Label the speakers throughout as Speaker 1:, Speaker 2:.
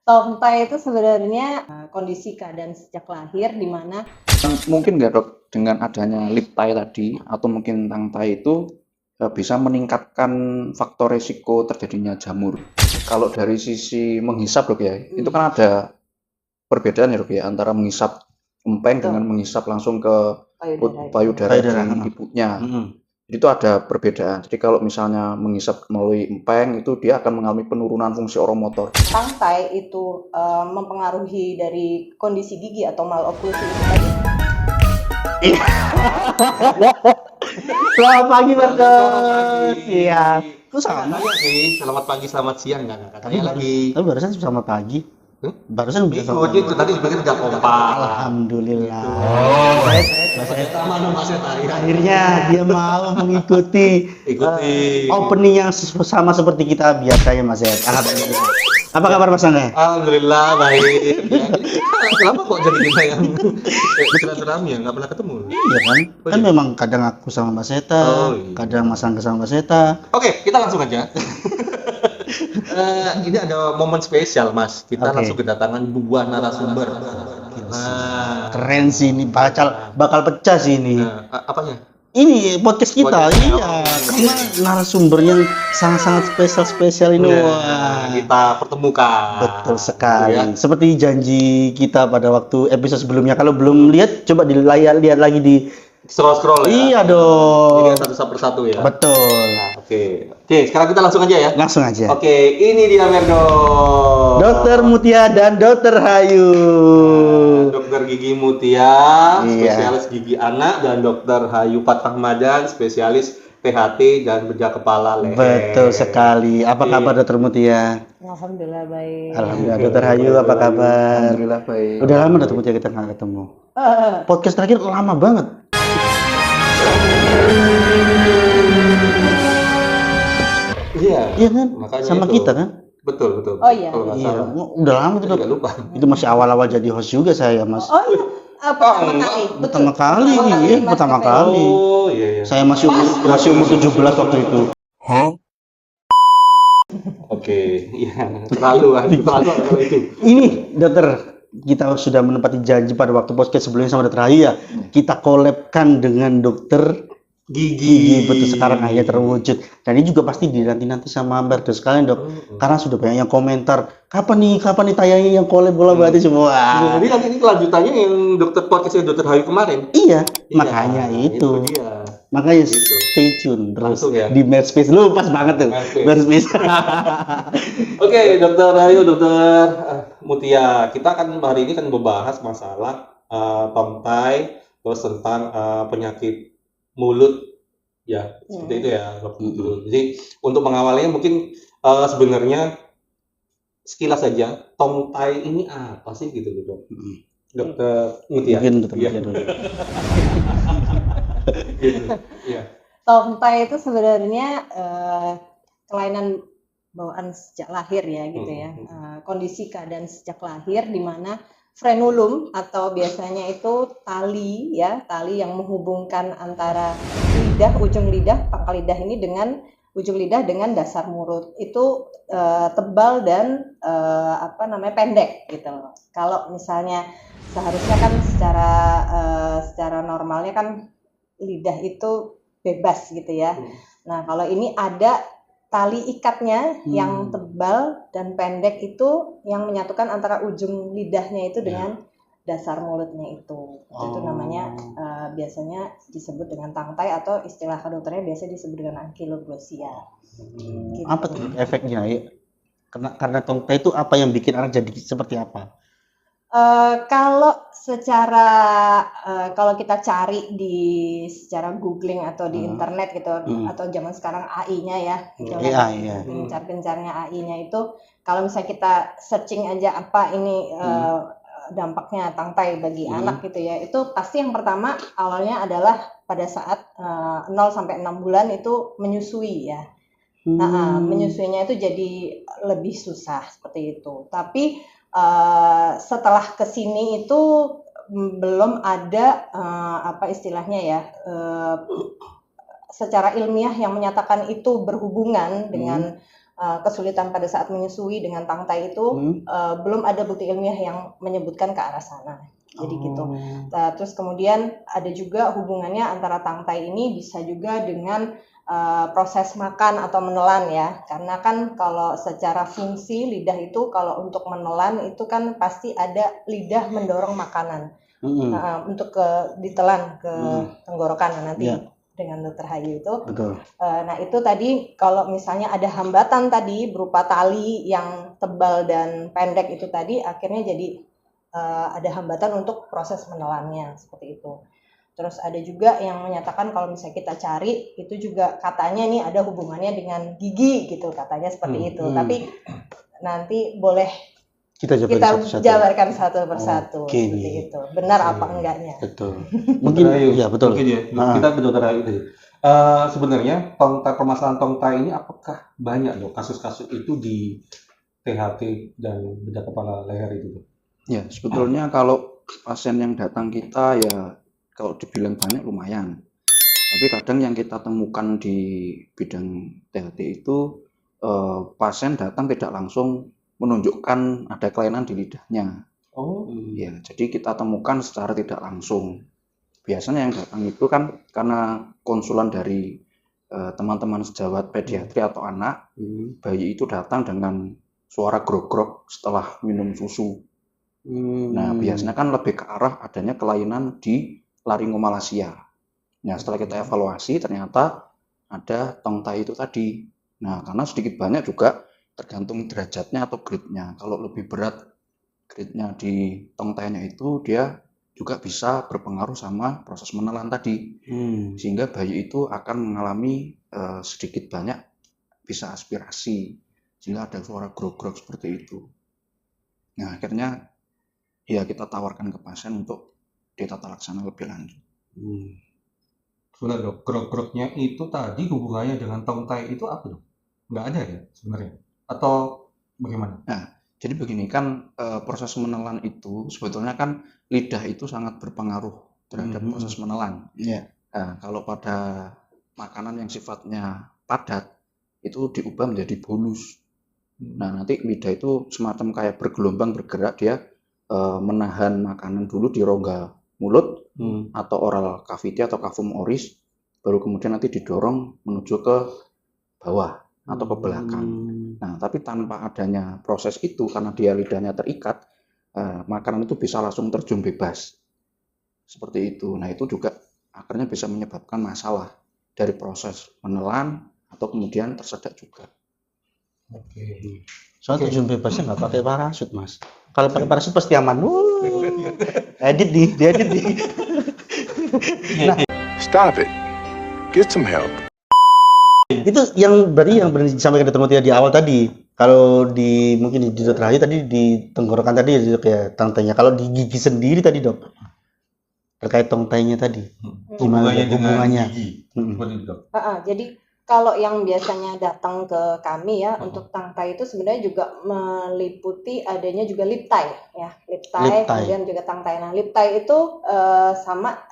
Speaker 1: Tongtai itu sebenarnya kondisi keadaan sejak lahir di mana
Speaker 2: Mungkin nggak dok, dengan adanya lip tie tadi atau mungkin tangtai itu bisa meningkatkan faktor resiko terjadinya jamur. Kalau dari sisi menghisap dok ya, itu kan ada perbedaan ya dok ya antara menghisap empeng dengan menghisap langsung ke payudara
Speaker 3: Payudara,
Speaker 2: di ibunya. Jadi itu ada perbedaan. Jadi kalau misalnya menghisap melalui empeng itu dia akan mengalami penurunan fungsi oromotor.
Speaker 1: tangtai itu mempengaruhi dari kondisi gigi atau maloklusi itu tadi.
Speaker 3: Selamat pagi, Marcos. Iya. Kok sama?
Speaker 4: Katanya sih, selamat pagi, selamat siang, nggak katanya lagi.
Speaker 3: Tapi barusan selamat pagi. Barusan bisa
Speaker 4: Ikut itu tadi sebenarnya nggak kompak.
Speaker 3: Alhamdulillah.
Speaker 4: Mas Eta, ya.
Speaker 3: Akhirnya dia mau mengikuti
Speaker 4: Ikuti.
Speaker 3: opening yang sama seperti kita biasanya, Mas Ed. Alhamdulillah. Apa kabar Mas Anda?
Speaker 4: Alhamdulillah baik. Ya, kenapa kok jadi kita yang silaturahmi ya nggak pernah ketemu?
Speaker 3: Iya kan?
Speaker 4: Oh,
Speaker 3: Kan
Speaker 4: iya.
Speaker 3: memang kadang aku sama Mas Eta,
Speaker 4: Oh, iya.
Speaker 3: kadang Mas Angga sama Mas Eta.
Speaker 4: Oke, kita langsung aja. Ini ada momen spesial Mas. Kita
Speaker 3: Oke.
Speaker 4: langsung kedatangan dua narasumber. Nah,
Speaker 3: Keren sih ini, bakal pecah sih ini.
Speaker 4: apanya?
Speaker 3: Ini podcast kita,
Speaker 4: Podcast,
Speaker 3: iya, karena narasumber yang sangat-sangat spesial ini.
Speaker 4: Nah,
Speaker 3: Wah,
Speaker 4: kita pertemukan.
Speaker 3: betul sekali.
Speaker 4: Ya.
Speaker 3: Seperti janji kita pada waktu episode sebelumnya. Kalau belum lihat, coba lihat lagi di.
Speaker 4: Scroll ya.
Speaker 3: Iya dong.
Speaker 4: Jadi satu persatu ya.
Speaker 3: Betul.
Speaker 4: Nah, oke, sekarang kita langsung aja ya.
Speaker 3: Langsung aja.
Speaker 4: Oke, ini dia Merdo.
Speaker 3: Dokter Mutia dan Dokter Hayu.
Speaker 4: Dokter Gigi Mutia,
Speaker 3: Iya.
Speaker 4: spesialis gigi anak, dan Dokter Hayu Fatahmadan, spesialis THT dan bedah kepala leher.
Speaker 3: Betul sekali. Apa kabar Dokter Mutia?
Speaker 1: Alhamdulillah baik.
Speaker 3: Alhamdulillah. Dokter Hayu apa kabar?
Speaker 2: Alhamdulillah baik.
Speaker 3: Udah lama Dokter Mutia kita nggak ketemu. Podcast terakhir lama banget.
Speaker 4: Iya.
Speaker 3: Iya kan?
Speaker 4: Makanya
Speaker 3: Sama
Speaker 4: itu.
Speaker 3: kita kan?
Speaker 4: Betul.
Speaker 1: Oh, iya.
Speaker 4: Kalau nggak
Speaker 3: Iya.
Speaker 4: salah.
Speaker 3: Udah lama tuh
Speaker 4: Saya
Speaker 3: Dok.
Speaker 4: juga lupa.
Speaker 3: Itu masih awal-awal jadi host juga saya Mas.
Speaker 1: Oh iya, pertama
Speaker 4: enggak.
Speaker 1: kali.
Speaker 3: Pertama kali, iya,
Speaker 1: Mas
Speaker 3: pertama
Speaker 1: Pepe.
Speaker 3: kali.
Speaker 4: Oh, iya iya.
Speaker 3: Saya masih umur 17 waktu itu.
Speaker 4: Oke, iya. Terlalu kalau itu.
Speaker 3: Ini dokter, kita sudah menepati janji pada waktu podcast sebelumnya sama Dokter Hayu ya. Kita collabkan dengan Dokter Gigi, betul sekarang akhirnya terwujud. Dan ini juga pasti dinanti-nanti sama Merdo sekalian dok. Karena sudah banyak yang komentar, kapan nih tayangnya yang collab bola berarti semua.
Speaker 4: Jadi nanti ini kelanjutannya yang dokter podcastnya Dokter Hayu kemarin.
Speaker 3: Iya,
Speaker 4: Iya,
Speaker 3: makanya itu.
Speaker 4: dia.
Speaker 3: Makanya
Speaker 4: Gitu.
Speaker 3: stay tune terus
Speaker 4: Langsung ya?
Speaker 3: di Medspace. Lu pas banget tuh.
Speaker 4: Medspace.
Speaker 3: Medspace.
Speaker 4: Oke, Dokter Hayu, Dokter Mutia, kita kan hari ini kan membahas masalah tongtai, terus tentang penyakit mulut, ya seperti itu ya, Dokter. Jadi untuk mengawalnya mungkin sebenarnya sekilas saja, tongtai ini apa sih gitu, Dok? Dokter Mutia.
Speaker 3: Mungkin Dokter
Speaker 4: Iya.
Speaker 3: Mutia dulu.
Speaker 4: Iya.
Speaker 1: Tongtai itu sebenarnya kelainan bawaan sejak lahir ya gitu ya. Kondisi keadaan sejak lahir di mana frenulum atau biasanya itu tali ya, tali yang menghubungkan antara ujung lidah, pangkal lidah ini dengan ujung lidah dengan dasar mulut itu tebal dan pendek gitu loh. Kalau misalnya seharusnya kan secara normalnya kan lidah itu bebas gitu ya. Nah, kalau ini ada tali ikatnya yang tebal dan pendek itu yang menyatukan antara ujung lidahnya itu dengan dasar mulutnya itu. Itu namanya biasanya disebut dengan tangtai atau istilah kedokterannya biasa disebut dengan ankylosing. Gitu.
Speaker 3: Apa tuh efeknya ya? Karena tongtai itu apa yang bikin orang jadi seperti apa?
Speaker 1: Kalau kita cari secara googling atau di internet gitu atau zaman sekarang AI-nya ya,
Speaker 3: Iya.
Speaker 1: gencar-gencarnya AI-nya itu kalau misalnya kita searching aja apa ini dampaknya tangtai bagi anak gitu ya, itu pasti yang pertama awalnya adalah pada saat 0 sampai 6 bulan itu menyusui ya. Nah, menyusuinya itu jadi lebih susah seperti itu. Tapi setelah kesini itu belum ada istilahnya ya secara ilmiah yang menyatakan itu berhubungan dengan kesulitan pada saat menyusui dengan tangtai itu belum ada bukti ilmiah yang menyebutkan ke arah sana. Jadi gitu. Nah, terus kemudian ada juga hubungannya antara tangtai ini bisa juga dengan proses makan atau menelan ya. Karena kan kalau secara fungsi lidah itu kalau untuk menelan itu kan pasti ada lidah mendorong makanan untuk ditelan ke tenggorokan nanti dengan Dokter Hayu itu.
Speaker 3: Betul.
Speaker 1: Nah itu tadi kalau misalnya ada hambatan tadi berupa tali yang tebal dan pendek itu tadi akhirnya jadi ada hambatan untuk proses menelannya seperti itu. Terus ada juga yang menyatakan kalau misalnya kita cari itu juga katanya nih ada hubungannya dengan gigi gitu katanya seperti itu. Tapi nanti boleh kita jabarkan satu persatu seperti itu. Benar apa enggaknya?
Speaker 3: Betul. Mungkin ya betul.
Speaker 4: Mungkin ya. Kita ke Dokter Ayu tadi. Sebenarnya permasalahan tongtai ini apakah banyak loh kasus-kasus itu di THT dan bedah kepala leher itu?
Speaker 2: Ya, sebetulnya kalau pasien yang datang kita ya kalau dibilang banyak lumayan. Tapi kadang yang kita temukan di bidang THT itu pasien datang tidak langsung menunjukkan ada kelainan di lidahnya. Ya, jadi kita temukan secara tidak langsung. Biasanya yang datang itu kan karena konsulan dari teman-teman sejawat pediatri atau anak, bayi itu datang dengan suara grog-grog setelah minum susu. Nah, biasanya kan lebih ke arah adanya kelainan di laringomalacia. Nah, setelah kita evaluasi ternyata ada tongtai itu tadi. Nah, karena sedikit banyak juga tergantung derajatnya atau grade-nya. Kalau lebih berat grade-nya di tongtainya itu dia juga bisa berpengaruh sama proses menelan tadi. Sehingga bayi itu akan mengalami sedikit banyak bisa aspirasi. Sehingga ada suara grog-grog seperti itu. Nah, akhirnya ya kita tawarkan ke pasien untuk ditata laksana lebih lanjut.
Speaker 4: Sebenarnya dok, grog-grognya itu tadi hubungannya dengan tongtai itu apa dok? Nggak ada ya sebenarnya? Atau bagaimana?
Speaker 2: Nah, jadi begini kan proses menelan itu sebetulnya kan lidah itu sangat berpengaruh terhadap proses menelan. Nah, kalau pada makanan yang sifatnya padat itu diubah menjadi bolus. Nah, nanti lidah itu semacam kayak bergelombang bergerak, dia menahan makanan dulu di rongga mulut atau oral cavity atau cavum oris, baru kemudian nanti didorong menuju ke bawah atau ke belakang. Nah, tapi tanpa adanya proses itu karena dia lidahnya terikat, makanan itu bisa langsung terjun bebas seperti itu. Nah, itu juga akhirnya bisa menyebabkan masalah dari proses menelan atau kemudian tersedak juga.
Speaker 3: Soalnya terjun bebasnya nggak pakai parasut mas. Kalau pakai parasut pasti aman. Diedit nih. Nah,
Speaker 5: Stop it. Get some help.
Speaker 3: itu yang disampaikan Dr. Mutia di awal tadi. Kalau mungkin di Dokter Hayu tadi di tenggorokan tadi ya tangtainya. Kalau di gigi sendiri tadi dok, terkait tongtainya tadi, gimana hubungannya?
Speaker 1: Jadi kalau yang biasanya datang ke kami ya untuk tangtai itu sebenarnya juga meliputi adanya juga lip tie ya, lip tie. Kemudian juga tangtai. Nah, lip tie itu sama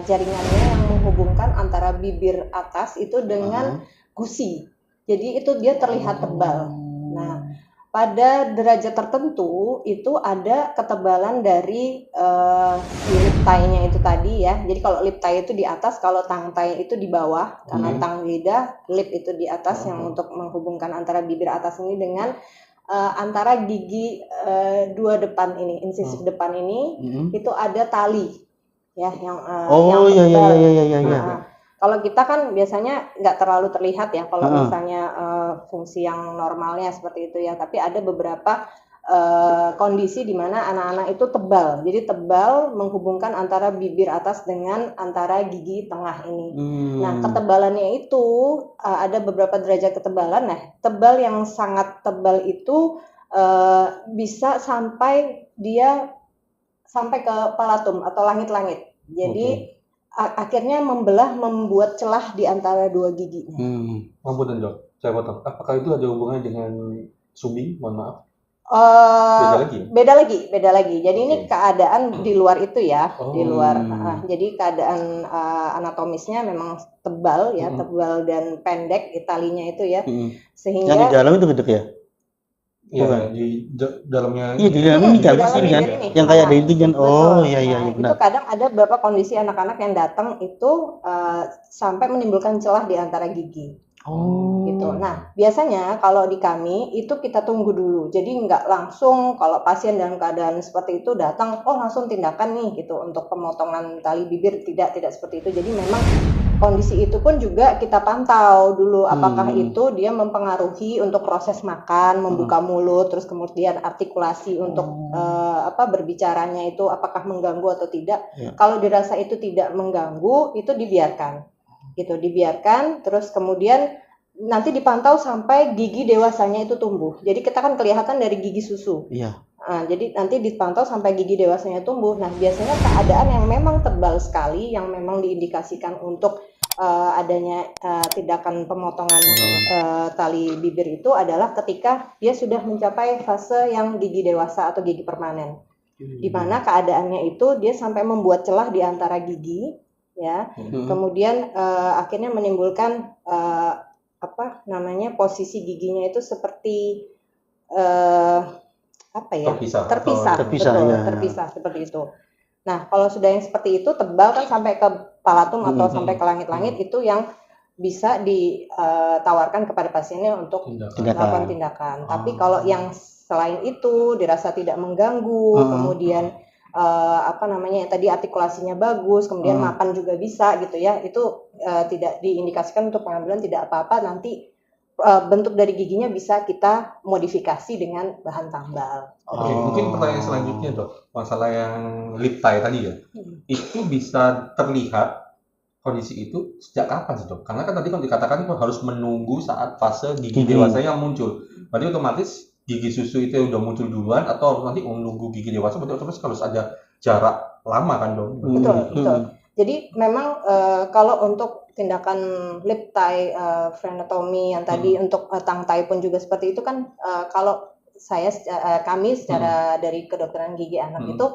Speaker 1: jaringannya yang menghubungkan antara bibir atas itu dengan gusi. Jadi itu dia terlihat tebal. Nah, pada derajat tertentu itu ada ketebalan dari si lip tie-nya itu tadi ya. Jadi kalau lip tie itu di atas, kalau tangtai itu di bawah. Karena tang lidah, lip itu di atas yang untuk menghubungkan antara bibir atas ini dengan antara gigi dua depan ini, insisif depan ini itu ada tali ya yang tebal. Kalau kita kan biasanya nggak terlalu terlihat ya kalau misalnya fungsi yang normalnya seperti itu ya, tapi ada beberapa kondisi di mana anak-anak itu tebal, jadi tebal menghubungkan antara bibir atas dengan antara gigi tengah ini. Nah, ketebalannya itu ada beberapa derajat ketebalan. Nah, tebal yang sangat tebal itu bisa sampai ke palatum atau langit-langit. Jadi akhirnya membuat celah di antara dua giginya.
Speaker 4: Ampun dok, saya potong. Apakah itu ada hubungannya dengan sumbi? Mohon maaf. Beda lagi ya?
Speaker 1: Beda lagi. Jadi ini
Speaker 4: Oke.
Speaker 1: keadaan di luar itu ya,
Speaker 4: Oh.
Speaker 1: di luar. Jadi keadaan anatomisnya memang tebal ya, tebal dan pendek talinya itu ya,
Speaker 3: Yang di
Speaker 1: sehingga
Speaker 3: dalam itu gedek ya?
Speaker 4: Iya,
Speaker 3: Bukan.
Speaker 4: di dalamnya.
Speaker 3: Iya, di dalam ini
Speaker 1: di
Speaker 3: kan
Speaker 1: dalam
Speaker 3: pasti
Speaker 1: bibir
Speaker 3: kan,
Speaker 1: ini.
Speaker 3: yang kayak ada itu kan.
Speaker 1: Betul.
Speaker 3: Oh iya iya
Speaker 1: Nah,
Speaker 3: iya,
Speaker 1: itu
Speaker 3: benar.
Speaker 1: kadang ada beberapa kondisi anak-anak yang datang itu sampai menimbulkan celah di antara gigi.
Speaker 3: Oh.
Speaker 1: Gitu. Nah, biasanya kalau di kami itu kita tunggu dulu. Jadi nggak langsung kalau pasien dalam keadaan seperti itu datang, oh langsung tindakan nih gitu untuk pemotongan tali bibir, tidak seperti itu. Jadi memang kondisi itu pun juga kita pantau dulu apakah itu dia mempengaruhi untuk proses makan, membuka mulut, terus kemudian artikulasi untuk berbicaranya itu apakah mengganggu atau tidak. Kalau dirasa itu tidak mengganggu, itu dibiarkan. Gitu, dibiarkan, terus kemudian nanti dipantau sampai gigi dewasanya itu tumbuh. Jadi kita kan kelihatan dari gigi susu.
Speaker 3: Iya.
Speaker 1: Nah, jadi nanti dipantau sampai gigi dewasanya tumbuh. Nah, biasanya keadaan yang memang tebal sekali, yang memang diindikasikan untuk adanya tindakan pemotongan tali bibir itu adalah ketika dia sudah mencapai fase yang gigi dewasa atau gigi permanen. Di mana keadaannya itu dia sampai membuat celah di antara gigi, ya. Kemudian akhirnya menimbulkan posisi giginya itu seperti terpisah, betul,
Speaker 3: ya.
Speaker 1: terpisah seperti itu. Nah, kalau sudah yang seperti itu tebal kan sampai ke palatum atau sampai ke langit-langit, itu yang bisa ditawarkan kepada pasiennya untuk melakukan tindakan. Tapi kalau yang selain itu dirasa tidak mengganggu, kemudian tadi artikulasinya bagus, kemudian makan juga bisa gitu ya, itu tidak diindikasikan untuk pengambilan, tidak apa-apa. Nanti bentuk dari giginya bisa kita modifikasi dengan bahan tambal.
Speaker 4: Oke, mungkin pertanyaan selanjutnya dok, masalah yang lip tie tadi ya, itu bisa terlihat kondisi itu sejak kapan sih dok? Karena kan tadi kan dikatakan itu harus menunggu saat fase gigi dewasa yang muncul. Berarti otomatis gigi susu itu udah muncul duluan atau harus nanti menunggu gigi dewasa? Berarti otomatis harus ada jarak lama kan dok?
Speaker 1: Betul. Jadi memang kalau untuk tindakan lip tie, frenotomy yang tadi untuk tongue tie pun juga seperti itu kan, kalau kami secara dari kedokteran gigi anak itu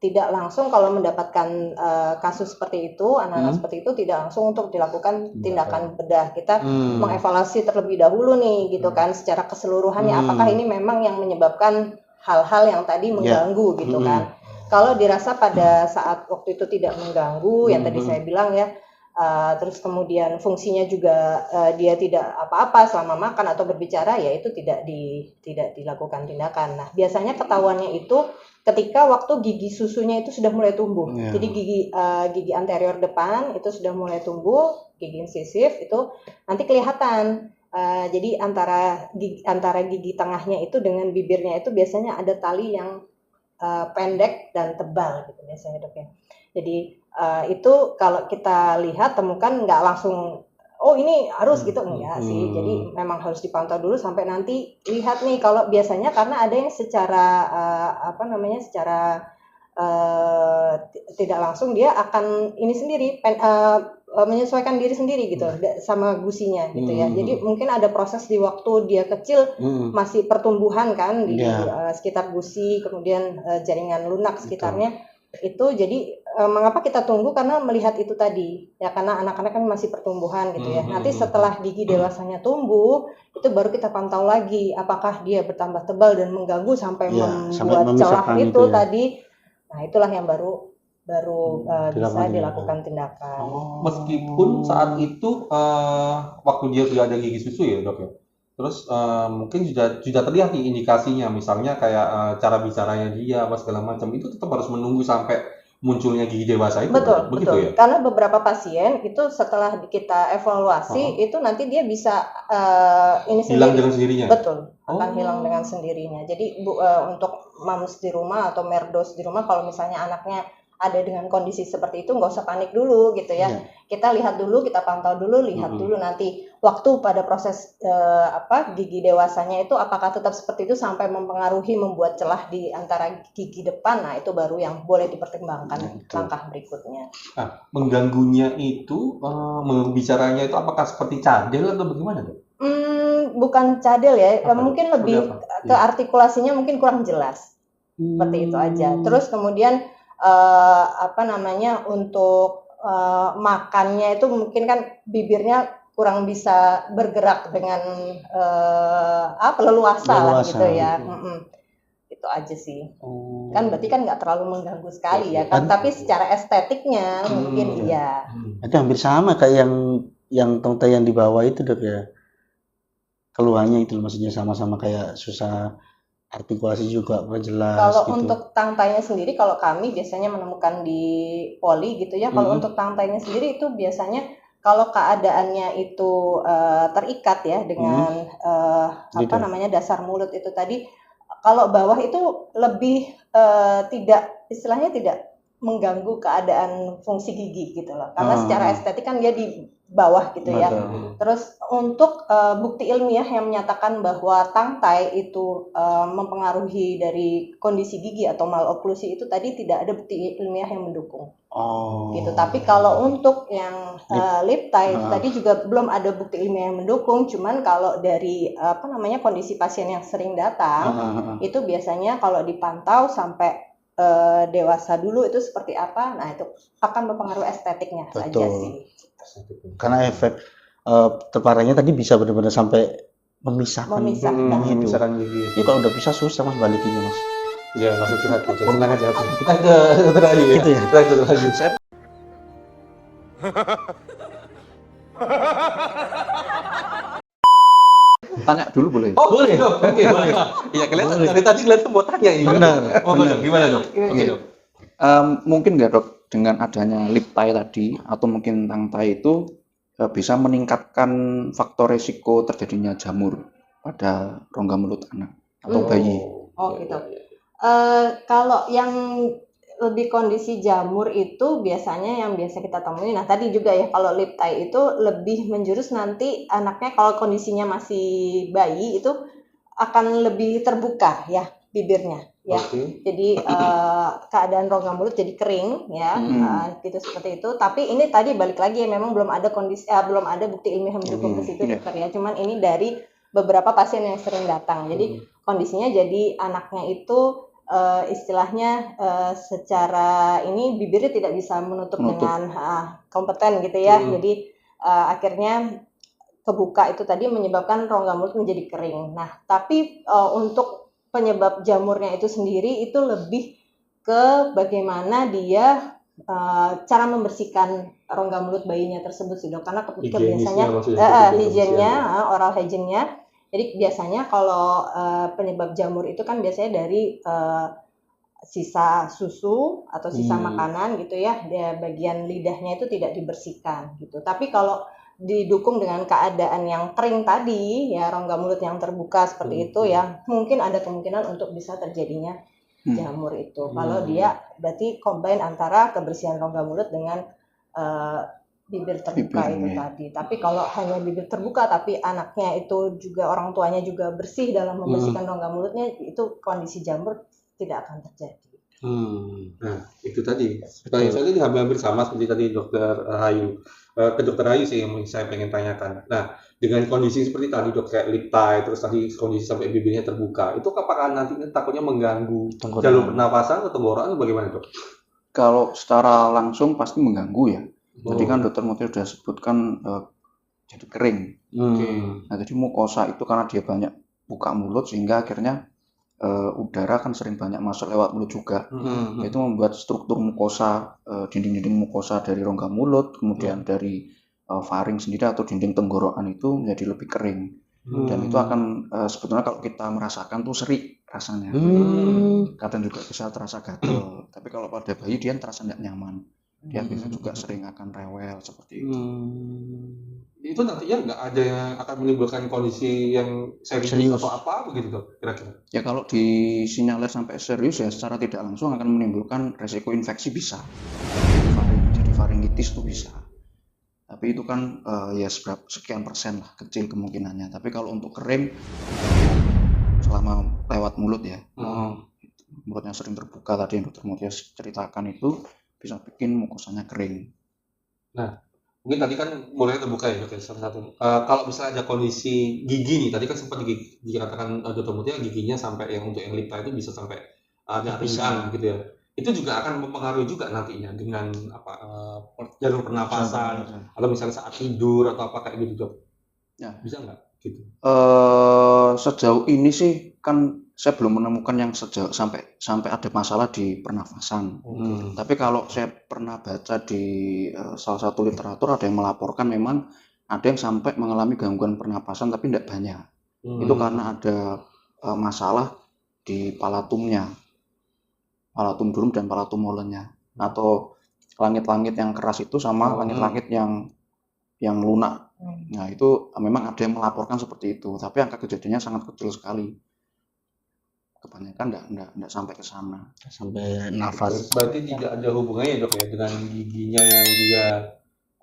Speaker 1: tidak langsung kalau mendapatkan kasus seperti itu, anak-anak seperti itu tidak langsung untuk dilakukan tindakan bedah. Kita mengevaluasi terlebih dahulu nih gitu kan secara keseluruhannya, apakah ini memang yang menyebabkan hal-hal yang tadi mengganggu gitu kan. Kalau dirasa pada saat waktu itu tidak mengganggu, yang tadi saya bilang ya, terus kemudian fungsinya juga dia tidak apa-apa selama makan atau berbicara, ya itu tidak dilakukan tindakan. Nah, biasanya ketahuannya itu ketika waktu gigi susunya itu sudah mulai tumbuh. Jadi gigi anterior depan itu sudah mulai tumbuh, gigi insisif itu nanti kelihatan. Jadi antara gigi tengahnya itu dengan bibirnya itu biasanya ada tali yang pendek dan tebal gitu biasanya dok ya. Jadi itu kalau kita lihat temukan nggak langsung oh ini harus gitu, enggak sih. Jadi memang harus dipantau dulu sampai nanti lihat nih. Kalau biasanya karena ada yang secara tidak langsung dia akan ini sendiri menyesuaikan diri sendiri gitu sama gusinya gitu ya. Jadi mungkin ada proses di waktu dia kecil masih pertumbuhan kan di sekitar gusi, kemudian jaringan lunak sekitarnya itu. Jadi mengapa kita tunggu, karena melihat itu tadi ya, karena anak-anak kan masih pertumbuhan gitu ya. Nanti setelah gigi dewasanya tumbuh itu baru kita pantau lagi apakah dia bertambah tebal dan mengganggu sampai membuat celah itu tadi. Nah, itulah yang baru bisa dilakukan tindakan.
Speaker 4: Meskipun saat itu waktu dia sudah ada gigi susu ya dok ya, terus mungkin sudah terlihat nih indikasinya, misalnya kayak cara bicaranya dia apa segala macam, itu tetap harus menunggu sampai munculnya gigi dewasa itu.
Speaker 1: Betul.
Speaker 4: Ya?
Speaker 1: Karena beberapa pasien itu setelah kita evaluasi itu nanti dia bisa
Speaker 4: hilang dengan sendirinya.
Speaker 1: Betul, akan hilang dengan sendirinya. Jadi untuk mams di rumah atau merdos di rumah, kalau misalnya anaknya ada dengan kondisi seperti itu, nggak usah panik dulu gitu ya. Kita lihat dulu, kita pantau dulu, dulu nanti waktu pada proses gigi dewasanya itu apakah tetap seperti itu sampai mempengaruhi membuat celah di antara gigi depan. Nah, itu baru yang boleh dipertimbangkan langkah berikutnya.
Speaker 4: Nah, mengganggunya itu bicaranya itu apakah seperti cadel atau bagaimana dok?
Speaker 1: Bukan cadel ya, mungkin lebih keartikulasinya mungkin kurang jelas. Seperti itu aja. Terus kemudian untuk makannya itu mungkin kan bibirnya kurang bisa bergerak dengan leluasa lah gitu ya. Itu aja sih. Kan berarti kan nggak terlalu mengganggu sekali ya kan, tapi secara estetiknya mungkin iya.
Speaker 3: Itu hampir sama kayak yang tongtai yang di bawah itu Dok ya. Keluhannya itu maksudnya sama-sama kayak susah artikulasi juga kurang jelas.
Speaker 1: Kalau
Speaker 3: gitu.
Speaker 1: untuk tangtainya sendiri, kalau kami biasanya menemukan di poli gitu ya. Kalau untuk tangtainya sendiri itu biasanya kalau keadaannya itu terikat ya dengan dasar mulut itu tadi. Kalau bawah itu lebih tidak mengganggu keadaan fungsi gigi gitu loh. Karena secara estetik kan dia di bawah gitu ya. Terus untuk bukti ilmiah yang menyatakan bahwa tangtai itu mempengaruhi dari kondisi gigi atau maloklusi itu tadi tidak ada bukti ilmiah yang mendukung. Gitu. Tapi kalau untuk yang lip tie tadi juga belum ada bukti ilmiah yang mendukung. Cuman kalau dari kondisi pasien yang sering datang itu biasanya kalau dipantau sampai dewasa dulu itu seperti apa, nah itu akan mempengaruhi estetiknya saja sih.
Speaker 3: Karena efek terparahnya tadi bisa benar-benar sampai memisahkan gigi. Ini kalau udah pisah susah Mas balikinnya Mas.
Speaker 4: Ya langsung curhat aja. Tenang aja. Kita ke dokter Ayu ya.
Speaker 3: Gitu ya?
Speaker 4: Kita ke dokter Ayu.
Speaker 2: Tanya dulu boleh?
Speaker 4: Oh boleh dok. Oke boleh. Iya kelihatan dari tadi kelihatan mau tanya ini.
Speaker 3: Benar.
Speaker 4: Dok, gimana dok? Oke dok.
Speaker 2: Mungkin nggak Dok, dengan adanya lip tie tadi atau mungkin tangtai itu bisa meningkatkan faktor resiko terjadinya jamur pada rongga mulut anak atau bayi.
Speaker 1: Oh gitu. Kalau yang lebih kondisi jamur itu biasanya yang biasa kita temui. Nah tadi juga ya kalau lip tie itu lebih menjurus nanti anaknya kalau kondisinya masih bayi itu akan lebih terbuka ya bibirnya ya. Jadi keadaan rongga mulut jadi kering ya gitu seperti itu. Tapi ini tadi balik lagi ya memang belum ada belum ada bukti ilmiah yang mendukung ke situ dokter ya. Cuman ini dari beberapa pasien yang sering datang. Jadi kondisinya jadi anaknya itu istilahnya secara ini bibirnya tidak bisa menutup. Dengan kompeten gitu ya. Jadi akhirnya kebuka itu tadi menyebabkan rongga mulut menjadi kering. Nah, tapi untuk penyebab jamurnya itu sendiri itu lebih ke bagaimana dia cara membersihkan rongga mulut bayinya tersebut sih dok. Karena ketika biasanya higiennya, oral hygiene-nya. Jadi biasanya kalau penyebab jamur itu kan biasanya dari sisa susu atau sisa makanan gitu ya, dia bagian lidahnya itu tidak dibersihkan gitu. Tapi kalau didukung dengan keadaan yang kering tadi ya, rongga mulut yang terbuka seperti itu ya, mungkin ada kemungkinan untuk bisa terjadinya jamur itu. Kalau dia berarti combine antara kebersihan rongga mulut dengan bibir terbuka itu tadi. Tapi kalau hanya bibir terbuka tapi anaknya itu juga orang tuanya juga bersih dalam membersihkan rongga mulutnya, itu kondisi jamur tidak akan terjadi.
Speaker 4: Nah itu tadi. Saya tadi hampir sama seperti tadi dokter Ayu. Ke dokter Ayu sih yang saya pengen tanyakan. Nah dengan kondisi seperti tadi dok kayak lip tie, terus tadi kondisi sampai bibirnya terbuka, itu apakah nantinya takutnya mengganggu jalur pernapasan atau tenggorokan bagaimana dok?
Speaker 2: Kalau secara langsung pasti mengganggu ya. Tadi kan dokter Mutia sudah sebutkan jadi kering. Nah jadi mukosa itu karena dia banyak buka mulut sehingga akhirnya udara kan sering banyak masuk lewat mulut juga. Itu membuat struktur mukosa, dinding-dinding mukosa dari rongga mulut, kemudian dari faring sendiri atau dinding tenggorokan itu menjadi lebih kering. Dan itu akan sebetulnya kalau kita merasakan tuh serik rasanya. Kadang juga bisa terasa gatal. Tapi kalau pada bayi dia terasa tidak nyaman. Dia bisa juga sering akan rewel seperti itu.
Speaker 4: Itu nantinya nggak ada yang akan menimbulkan kondisi yang serius atau apa begitu dok kira-kira?
Speaker 2: Ya kalau disinyalir sampai serius ya secara tidak langsung akan menimbulkan resiko infeksi bisa. Jadi faringitis itu bisa. Tapi itu kan ya sekian persen lah, kecil kemungkinannya. Tapi kalau untuk kering selama lewat mulut ya, mulutnya sering terbuka tadi yang dokter Mutia ceritakan itu bisa bikin mukosanya kering.
Speaker 4: Nah, Mungkin tadi kan mulai terbuka ya Dok ya, salah satu. Kalau misalnya ada kondisi gigi nih, tadi kan sempat dikatakan Dr. Mutia giginya sampai yang untuk yang lipta itu bisa sampai ada pinggang gitu ya. Itu juga akan mempengaruhi juga nantinya dengan jalur pernapasan atau misalnya saat tidur atau apa kayak gitu Dok.
Speaker 2: Ya.
Speaker 4: Bisa nggak gitu?
Speaker 2: Sejauh ini sih kan saya belum menemukan yang sampai ada masalah di pernafasan. Tapi kalau saya pernah baca di salah satu literatur ada yang melaporkan memang ada yang sampai mengalami gangguan pernapasan tapi tidak banyak. Itu karena ada masalah di palatumnya, palatum durum dan palatum molennya, atau langit-langit yang keras itu sama langit-langit yang lunak. Nah itu memang ada yang melaporkan seperti itu, tapi angka kejadiannya sangat kecil sekali. Kebanyakan enggak sampai ke sana.
Speaker 3: Sampai nafas.
Speaker 4: Berarti tidak ada hubungannya Dok ya dengan giginya yang dia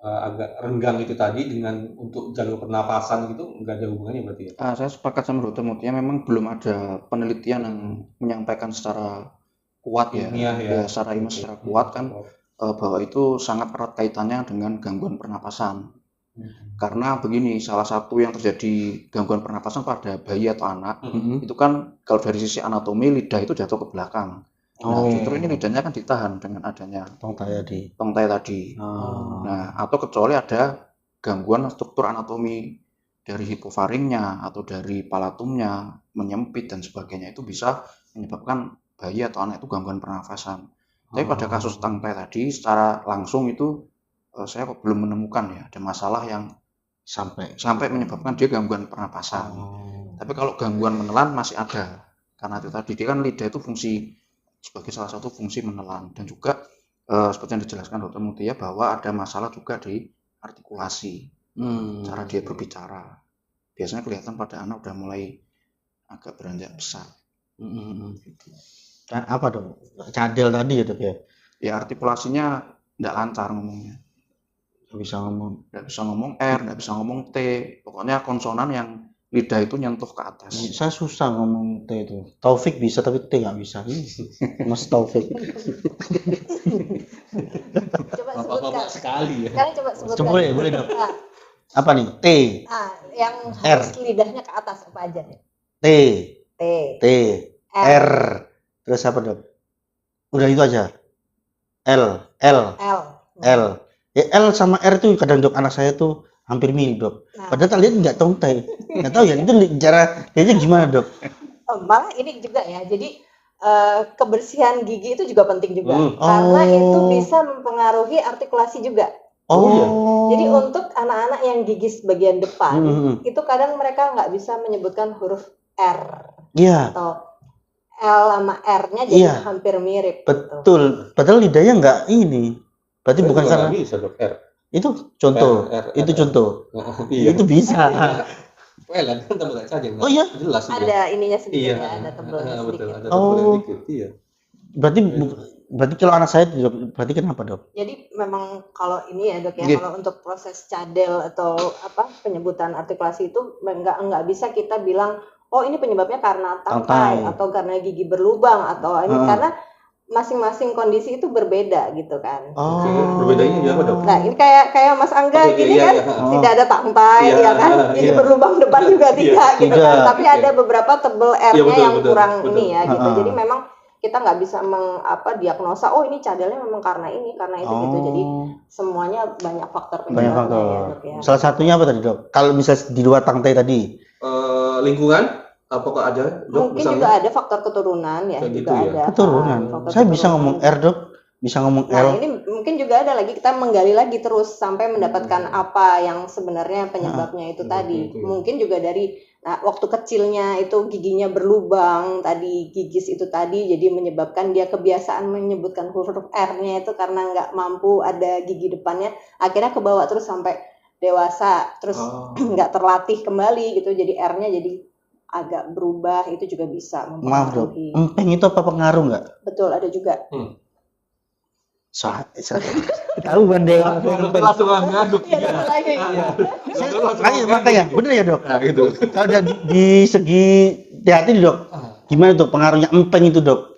Speaker 4: agak renggang itu tadi dengan untuk jalur pernapasan gitu, nggak ada hubungannya berarti ya?
Speaker 2: Saya sepakat sama Dr. Mutia, memang belum ada penelitian yang menyampaikan secara kuat
Speaker 4: Ilmiah ya.
Speaker 2: Secara ilmiah secara kuat kan bahwa itu sangat erat kaitannya dengan gangguan pernapasan. Karena begini, salah satu yang terjadi gangguan pernapasan pada bayi atau anak itu kan kalau dari sisi anatomi lidah itu jatuh ke belakang. Nah, justru ini lidahnya kan ditahan dengan adanya tongtai tadi. Nah, atau kecuali ada gangguan struktur anatomi dari hipofaringnya atau dari palatumnya menyempit dan sebagainya, itu bisa menyebabkan bayi atau anak itu gangguan pernafasan. Tapi pada kasus tongtai tadi secara langsung itu saya kok belum menemukan ya ada masalah yang sampai menyebabkan dia gangguan pernapasan. Tapi kalau gangguan menelan masih ada, karena itu tadi dia kan lidah itu fungsi sebagai salah satu fungsi menelan, dan juga seperti yang dijelaskan Dr. Mutia bahwa ada masalah juga di artikulasi, cara dia berbicara. Biasanya kelihatan pada anak udah mulai agak beranjak besar.
Speaker 3: Apa dong? Cadel tadi ya Dok ya?
Speaker 2: Ya artikulasinya nggak lancar ngomongnya. Nggak bisa ngomong R, nggak bisa ngomong T. Pokoknya konsonan yang lidah itu nyentuh ke atas.
Speaker 3: Saya susah ngomong T itu. Taufik bisa tapi T nggak bisa. Mas Taufik.
Speaker 1: Coba sebutkan.
Speaker 4: Sekali ya.
Speaker 1: Sekarang coba sebutkan.
Speaker 3: Boleh Dok. Apa nih? T.
Speaker 1: Yang harus lidahnya ke atas apa aja nih? T. R. Terus apa Dok?
Speaker 3: Udah itu aja. L. Ya, L sama R tuh kadang Dok anak saya tuh hampir mirip Dok. Padahal lihat nggak tongtai. Nggak tahu ya itu cara lihatnya gimana Dok?
Speaker 1: Malah ini juga ya. Jadi kebersihan gigi itu juga penting juga. Karena itu bisa mempengaruhi artikulasi juga. Jadi untuk anak-anak yang gigi bagian depan itu kadang mereka nggak bisa menyebutkan huruf R. Atau L sama R-nya jadi hampir mirip.
Speaker 3: Betul. Padahal lidahnya nggak ini. Berarti bukan karena
Speaker 4: bisa Dok R.
Speaker 3: Itu contoh. Itu contoh. Itu bisa.
Speaker 4: Well, kan tebel saja.
Speaker 3: Iya.
Speaker 4: Jelas.
Speaker 1: Ada ininya sedikit ya, ada tebelnya sedikit.
Speaker 4: Betul, ada tebelnya sedikit. Iya.
Speaker 3: Berarti kalau anak saya berarti kenapa Dok?
Speaker 1: Jadi memang kalau ini ya Dok ya, kalau untuk proses cadel atau penyebutan artikulasi itu nggak bisa kita bilang ini penyebabnya karena tangkai atau karena gigi berlubang atau ini karena masing-masing kondisi itu berbeda gitu kan.
Speaker 4: Berbedanya apa Dok?
Speaker 1: Nah ini kayak Mas Angga gini kan tidak ada tangkai ya kan, gigi berlubang depan juga tidak gitu kan. Tapi ada beberapa tebel R-nya yang kurang ini ya gitu. Jadi memang kita nggak bisa diagnosa ini cadelnya memang karena ini karena itu gitu. Jadi semuanya banyak faktor penyebabnya ya Dok ya.
Speaker 3: Salah satunya apa tadi Dok? Kalau misalnya di luar tangkai tadi
Speaker 4: lingkungan apakah ada Dok?
Speaker 1: Mungkin juga ada faktor keturunan ya,
Speaker 4: kayak
Speaker 1: juga
Speaker 4: gitu
Speaker 1: ada.
Speaker 3: Keturunan. Saya bisa ngomong R Dok, bisa ngomong L.
Speaker 1: Nah ini mungkin juga ada lagi, kita menggali lagi terus sampai mendapatkan apa yang sebenarnya penyebabnya itu tadi. Mungkin juga dari waktu kecilnya itu giginya berlubang tadi, gigis itu tadi, jadi menyebabkan dia kebiasaan menyebutkan huruf R-nya itu karena nggak mampu ada gigi depannya, akhirnya kebawa terus sampai dewasa, terus nggak terlatih kembali gitu, jadi R-nya jadi agak berubah, itu juga bisa mempengaruhi.
Speaker 3: Maaf Dok, empeng itu apa pengaruh nggak?
Speaker 1: Betul, ada juga.
Speaker 3: Tahu Dewa.
Speaker 4: Langsung ngaduk.
Speaker 3: Makanya, bener ya Dok?
Speaker 4: Nah, gitu.
Speaker 3: Kalau di segi hati Dok, gimana Dok pengaruhnya empeng itu Dok?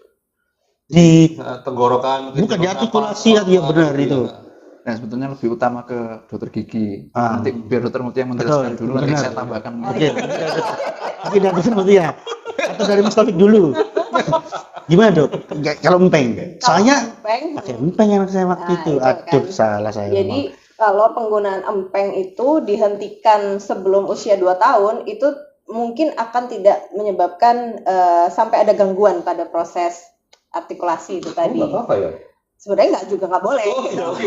Speaker 3: Di
Speaker 4: tenggorokan.
Speaker 3: bukan di artikulasi ya benar itu.
Speaker 2: Nah, sebetulnya lebih utama ke dokter gigi.
Speaker 3: Ah.
Speaker 2: Nanti biar dokter Mutia menjelaskan
Speaker 3: Betul,
Speaker 2: dulu, nanti
Speaker 3: benar.
Speaker 2: saya tambahkan.
Speaker 3: Oke. Mungkin dari dokter Mutia atau dari Mas Taufik dulu. Gimana dok? Kalau empeng? Soalnya
Speaker 1: Empeng,
Speaker 3: pakai empeng anak saya waktu
Speaker 1: Nah,
Speaker 3: itu.
Speaker 1: itu kan.
Speaker 3: Aduh, salah saya. memang.
Speaker 1: jadi kalau penggunaan empeng itu dihentikan sebelum usia 2 tahun, itu mungkin akan tidak menyebabkan sampai ada gangguan pada proses artikulasi itu tadi.
Speaker 4: nggak apa-apa ya?
Speaker 1: Sebenarnya nggak boleh.
Speaker 4: Oh iya, oke.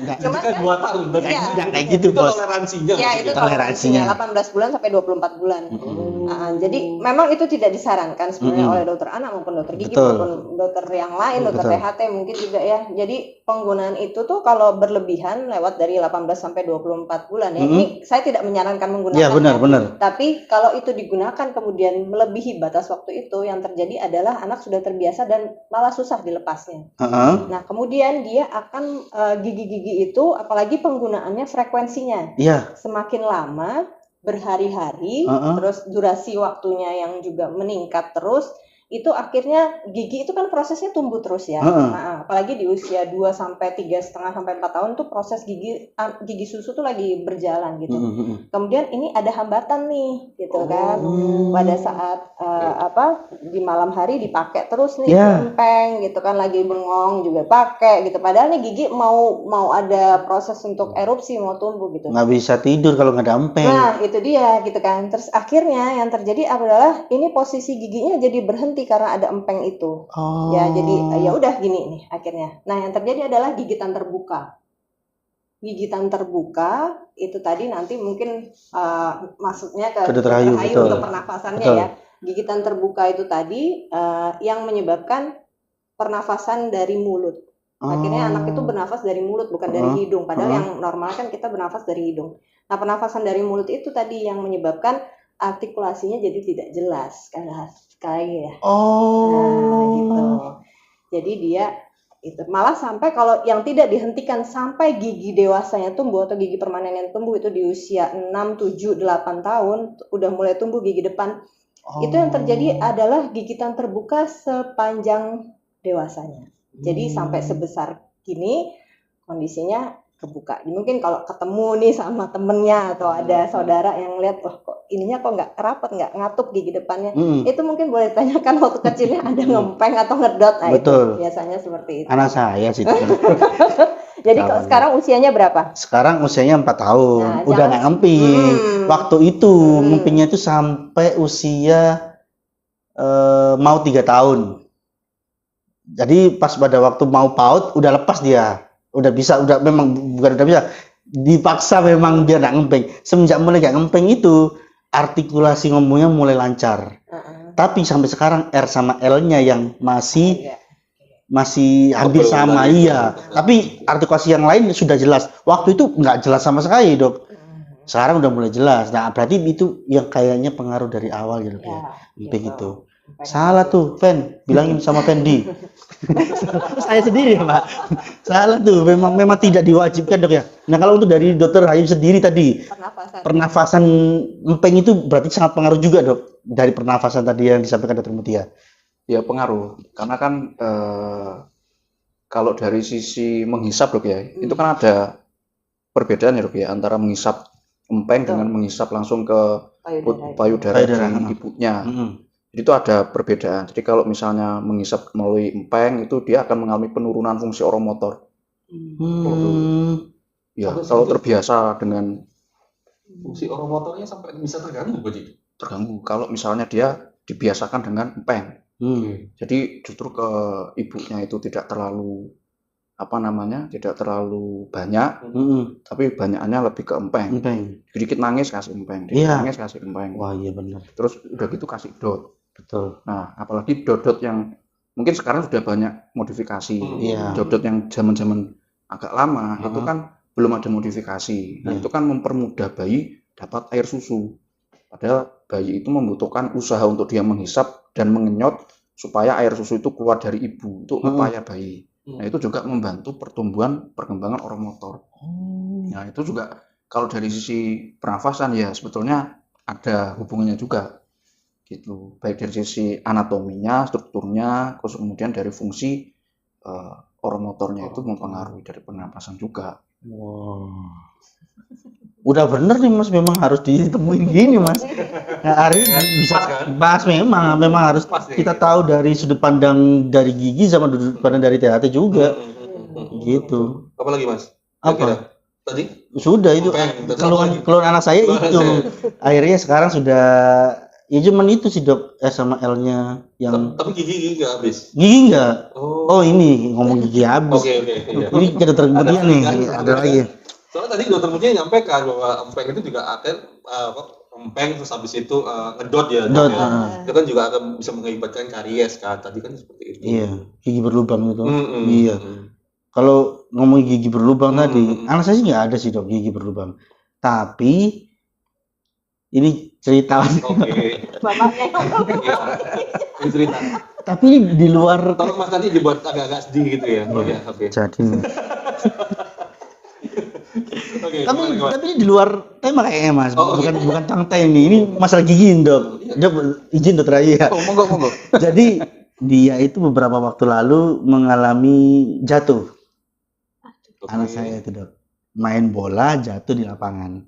Speaker 3: Enggak,
Speaker 1: Cuman
Speaker 4: Kan
Speaker 1: kan
Speaker 4: 2 tahun berarti.
Speaker 1: Iya.
Speaker 3: enggak kayak gitu
Speaker 4: Itu
Speaker 3: bos.
Speaker 4: toleransinya.
Speaker 1: ya itu
Speaker 4: maksudnya.
Speaker 3: Toleransinya.
Speaker 1: 18 bulan sampai 24 bulan.
Speaker 3: Mm-mm.
Speaker 1: Jadi memang itu tidak disarankan sebenarnya
Speaker 3: Mm-mm.
Speaker 1: oleh dokter anak maupun dokter gigi
Speaker 3: Betul.
Speaker 1: maupun dokter yang lain, dokter
Speaker 3: Betul.
Speaker 1: THT mungkin juga ya. Jadi penggunaan itu tuh kalau berlebihan lewat dari 18 sampai 24 bulan ya.
Speaker 3: Mm-mm.
Speaker 1: Ini saya tidak menyarankan menggunakan.
Speaker 3: Iya benar.
Speaker 1: Tapi kalau itu digunakan kemudian melebihi batas waktu itu, yang terjadi adalah anak sudah terbiasa dan malah susah dilepasnya.
Speaker 3: Heeh.
Speaker 1: Nah, kemudian dia akan gigi-gigi itu, apalagi penggunaannya frekuensinya,
Speaker 3: Iya.
Speaker 1: semakin lama, berhari-hari,
Speaker 3: Uh-uh.
Speaker 1: terus durasi waktunya yang juga meningkat terus, itu akhirnya gigi itu kan prosesnya tumbuh terus ya.
Speaker 3: Uh-uh.
Speaker 1: Nah, apalagi di usia 2 sampai 3,5 sampai 4 tahun tuh proses gigi susu tuh lagi berjalan gitu.
Speaker 3: Mm-mm.
Speaker 1: Kemudian ini ada hambatan nih, gitu kan.
Speaker 3: Oh.
Speaker 1: Pada saat di malam hari dipakai terus nih
Speaker 3: Ya.
Speaker 1: empeng gitu kan, lagi bengong juga pakai gitu. Padahal nih gigi mau ada proses untuk erupsi, mau tumbuh gitu.
Speaker 3: Nggak bisa tidur kalau nggak ada empeng.
Speaker 1: Nah, itu dia gitu kan. Terus akhirnya yang terjadi adalah ini posisi giginya jadi berhenti karena ada empeng itu.
Speaker 3: Oh.
Speaker 1: Ya, jadi ya udah gini nih akhirnya. Nah, yang terjadi adalah gigitan terbuka. Gigitan terbuka itu tadi nanti mungkin maksudnya ke
Speaker 3: Ke Dokter Ayu, betul.
Speaker 1: untuk pernafasannya
Speaker 3: Betul.
Speaker 1: ya. Gigitan terbuka itu tadi yang menyebabkan pernafasan dari mulut. Akhirnya anak itu bernafas dari mulut bukan dari hidung. Padahal yang normal kan kita bernafas dari hidung. Nah, pernafasan dari mulut itu tadi yang menyebabkan artikulasinya jadi tidak jelas sekali ya.
Speaker 3: Oh.
Speaker 1: Nah, gitu. Jadi dia itu malah sampai kalau yang tidak dihentikan sampai gigi dewasanya tumbuh atau gigi permanen yang tumbuh itu di usia 6, 7, 8 tahun udah mulai tumbuh gigi depan. Itu yang terjadi adalah gigitan terbuka sepanjang dewasanya. Jadi sampai sebesar gini kondisinya kebuka. Mungkin kalau ketemu nih sama temennya atau ada saudara yang lihat, oh kok ininya kok nggak rapat, nggak ngatup gigi depannya, itu mungkin boleh tanyakan waktu kecilnya ada ngempeng atau ngedot. Nah,
Speaker 3: Betul.
Speaker 1: itu biasanya seperti itu.
Speaker 3: Anak saya sih.
Speaker 1: Jadi kalau sekarang usianya berapa?
Speaker 3: Sekarang usianya 4 tahun.
Speaker 1: Nah,
Speaker 3: Udah
Speaker 1: jangan-
Speaker 3: nggak ngemping. Waktu itu ngempingnya itu sampai usia mau 3 tahun. Jadi pas pada waktu mau PAUD udah lepas dia. Udah bisa, memang bukan udah bisa. Dipaksa memang biar nggak ngemping. Semenjak mulai nggak ngemping itu artikulasi ngomongnya mulai lancar. Tapi sampai sekarang R sama L-nya yang masih hampir
Speaker 4: Belum
Speaker 3: sama,
Speaker 4: dari-
Speaker 3: iya. Tapi artikulasi yang lain sudah jelas. Waktu itu nggak jelas sama sekali, dok. Sekarang udah mulai jelas. Nah, berarti itu yang kayaknya pengaruh dari awal gitu ya. Emping itu. Salah tuh, Fen. Bilangin sama Fendi. Saya sendiri, Pak. Salah tuh. Memang tidak diwajibkan, dok ya. Nah, kalau untuk dari dokter Ayu sendiri tadi, pernafasan empeng itu berarti sangat pengaruh juga, dok. Dari pernafasan tadi yang disampaikan dokter Mutia.
Speaker 2: Ya pengaruh, karena kan kalau dari sisi menghisap dok ya, itu kan ada perbedaan ya dok ya antara menghisap empeng dengan menghisap langsung ke payudara
Speaker 3: Payudara.
Speaker 2: di ibunya. Jadi itu ada perbedaan. Jadi kalau misalnya menghisap melalui empeng itu dia akan mengalami penurunan fungsi oromotor. Ya
Speaker 4: Sampai
Speaker 2: kalau
Speaker 4: segitu?
Speaker 2: terbiasa dengan
Speaker 4: Fungsi oromotornya sampai bisa terganggu begitu.
Speaker 2: terganggu. Kalau misalnya dia dibiasakan dengan empeng. Jadi justru ke ibunya itu tidak terlalu tidak terlalu banyak, tapi banyakannya lebih ke empeng. Sedikit nangis kasih empeng, sedikit
Speaker 3: Iya.
Speaker 2: nangis kasih empeng.
Speaker 3: Wah, iya benar.
Speaker 2: Terus udah gitu kasih dot.
Speaker 3: Betul.
Speaker 2: Nah, apalagi dot-dot yang mungkin sekarang sudah banyak modifikasi.
Speaker 3: Iya.
Speaker 2: Dot-dot yang zaman-zaman agak lama itu kan belum ada modifikasi. Nah,
Speaker 3: Iya.
Speaker 2: itu kan mempermudah bayi dapat air susu. Padahal bayi itu membutuhkan usaha untuk dia menghisap dan mengenyot supaya air susu itu keluar dari ibu. Itu upaya bayi. Nah, itu juga membantu perkembangan oromotor. Nah, itu juga kalau dari sisi pernafasan ya sebetulnya ada hubungannya juga. Gitu. Baik dari sisi anatominya, strukturnya, terus kemudian dari fungsi oromotornya itu mempengaruhi dari pernapasan juga.
Speaker 3: Wow. Udah bener nih Mas, memang harus ditemuin gini Mas. Nah, hari bisa
Speaker 4: Pas, kan?
Speaker 3: bahas memang harus
Speaker 4: Pas nih.
Speaker 3: kita tahu dari sudut pandang dari gigi sama sudut pandang dari THT juga. Gitu.
Speaker 4: Apa lagi Mas?
Speaker 3: Apa?
Speaker 4: Kira-kira? Tadi?
Speaker 3: Sudah itu
Speaker 4: Empeng, terus
Speaker 3: keluhan
Speaker 4: apa lagi?
Speaker 3: anak saya
Speaker 4: Keluhan
Speaker 3: itu.
Speaker 4: saya.
Speaker 3: Akhirnya sekarang sudah ya cuman itu sih Dok, S sama L-nya yang
Speaker 4: Tapi gigi nggak habis.
Speaker 3: gigi enggak.
Speaker 4: Oh.
Speaker 3: Oh ini ngomong gigi habis.
Speaker 4: Oke. Iya.
Speaker 3: Ini kita terkemudian nih, ada lagi.
Speaker 4: Soalnya tadi dokter Mutia nyampaikan bahwa empeng itu juga akan empeng terus habis itu ngedot ya.
Speaker 3: Dot,
Speaker 4: Dok, ya. Itu kan juga akan bisa mengakibatkan karies kan. Tadi kan seperti itu.
Speaker 3: Iya, gigi berlubang itu.
Speaker 4: Mm-mm.
Speaker 3: Iya. Kalau ngomong gigi berlubang tadi,
Speaker 4: Hmm.
Speaker 3: anak saya sih nggak ada sih Dok gigi berlubang. Tapi ini cerita.
Speaker 4: Oke.
Speaker 1: Bapaknya yang
Speaker 4: Iya. Ini cerita.
Speaker 3: Tapi di luar
Speaker 4: Tolong Mas tadi dibuat agak-agak sedih gitu ya. Oh ya, oke.
Speaker 3: jadi.
Speaker 4: Oke.
Speaker 3: Tapi
Speaker 4: gimana?
Speaker 3: tapi ini di luar tema kayaknya Mas.
Speaker 4: Oh, oke.
Speaker 3: Bukan tentang ini. Ini masalah gigi Dok. Dok izin Dokter Ayu ya.
Speaker 2: Oh, monggo.
Speaker 3: Jadi dia itu beberapa waktu lalu mengalami jatuh.
Speaker 4: Oke.
Speaker 3: Anak saya itu Dok. Main bola jatuh di lapangan.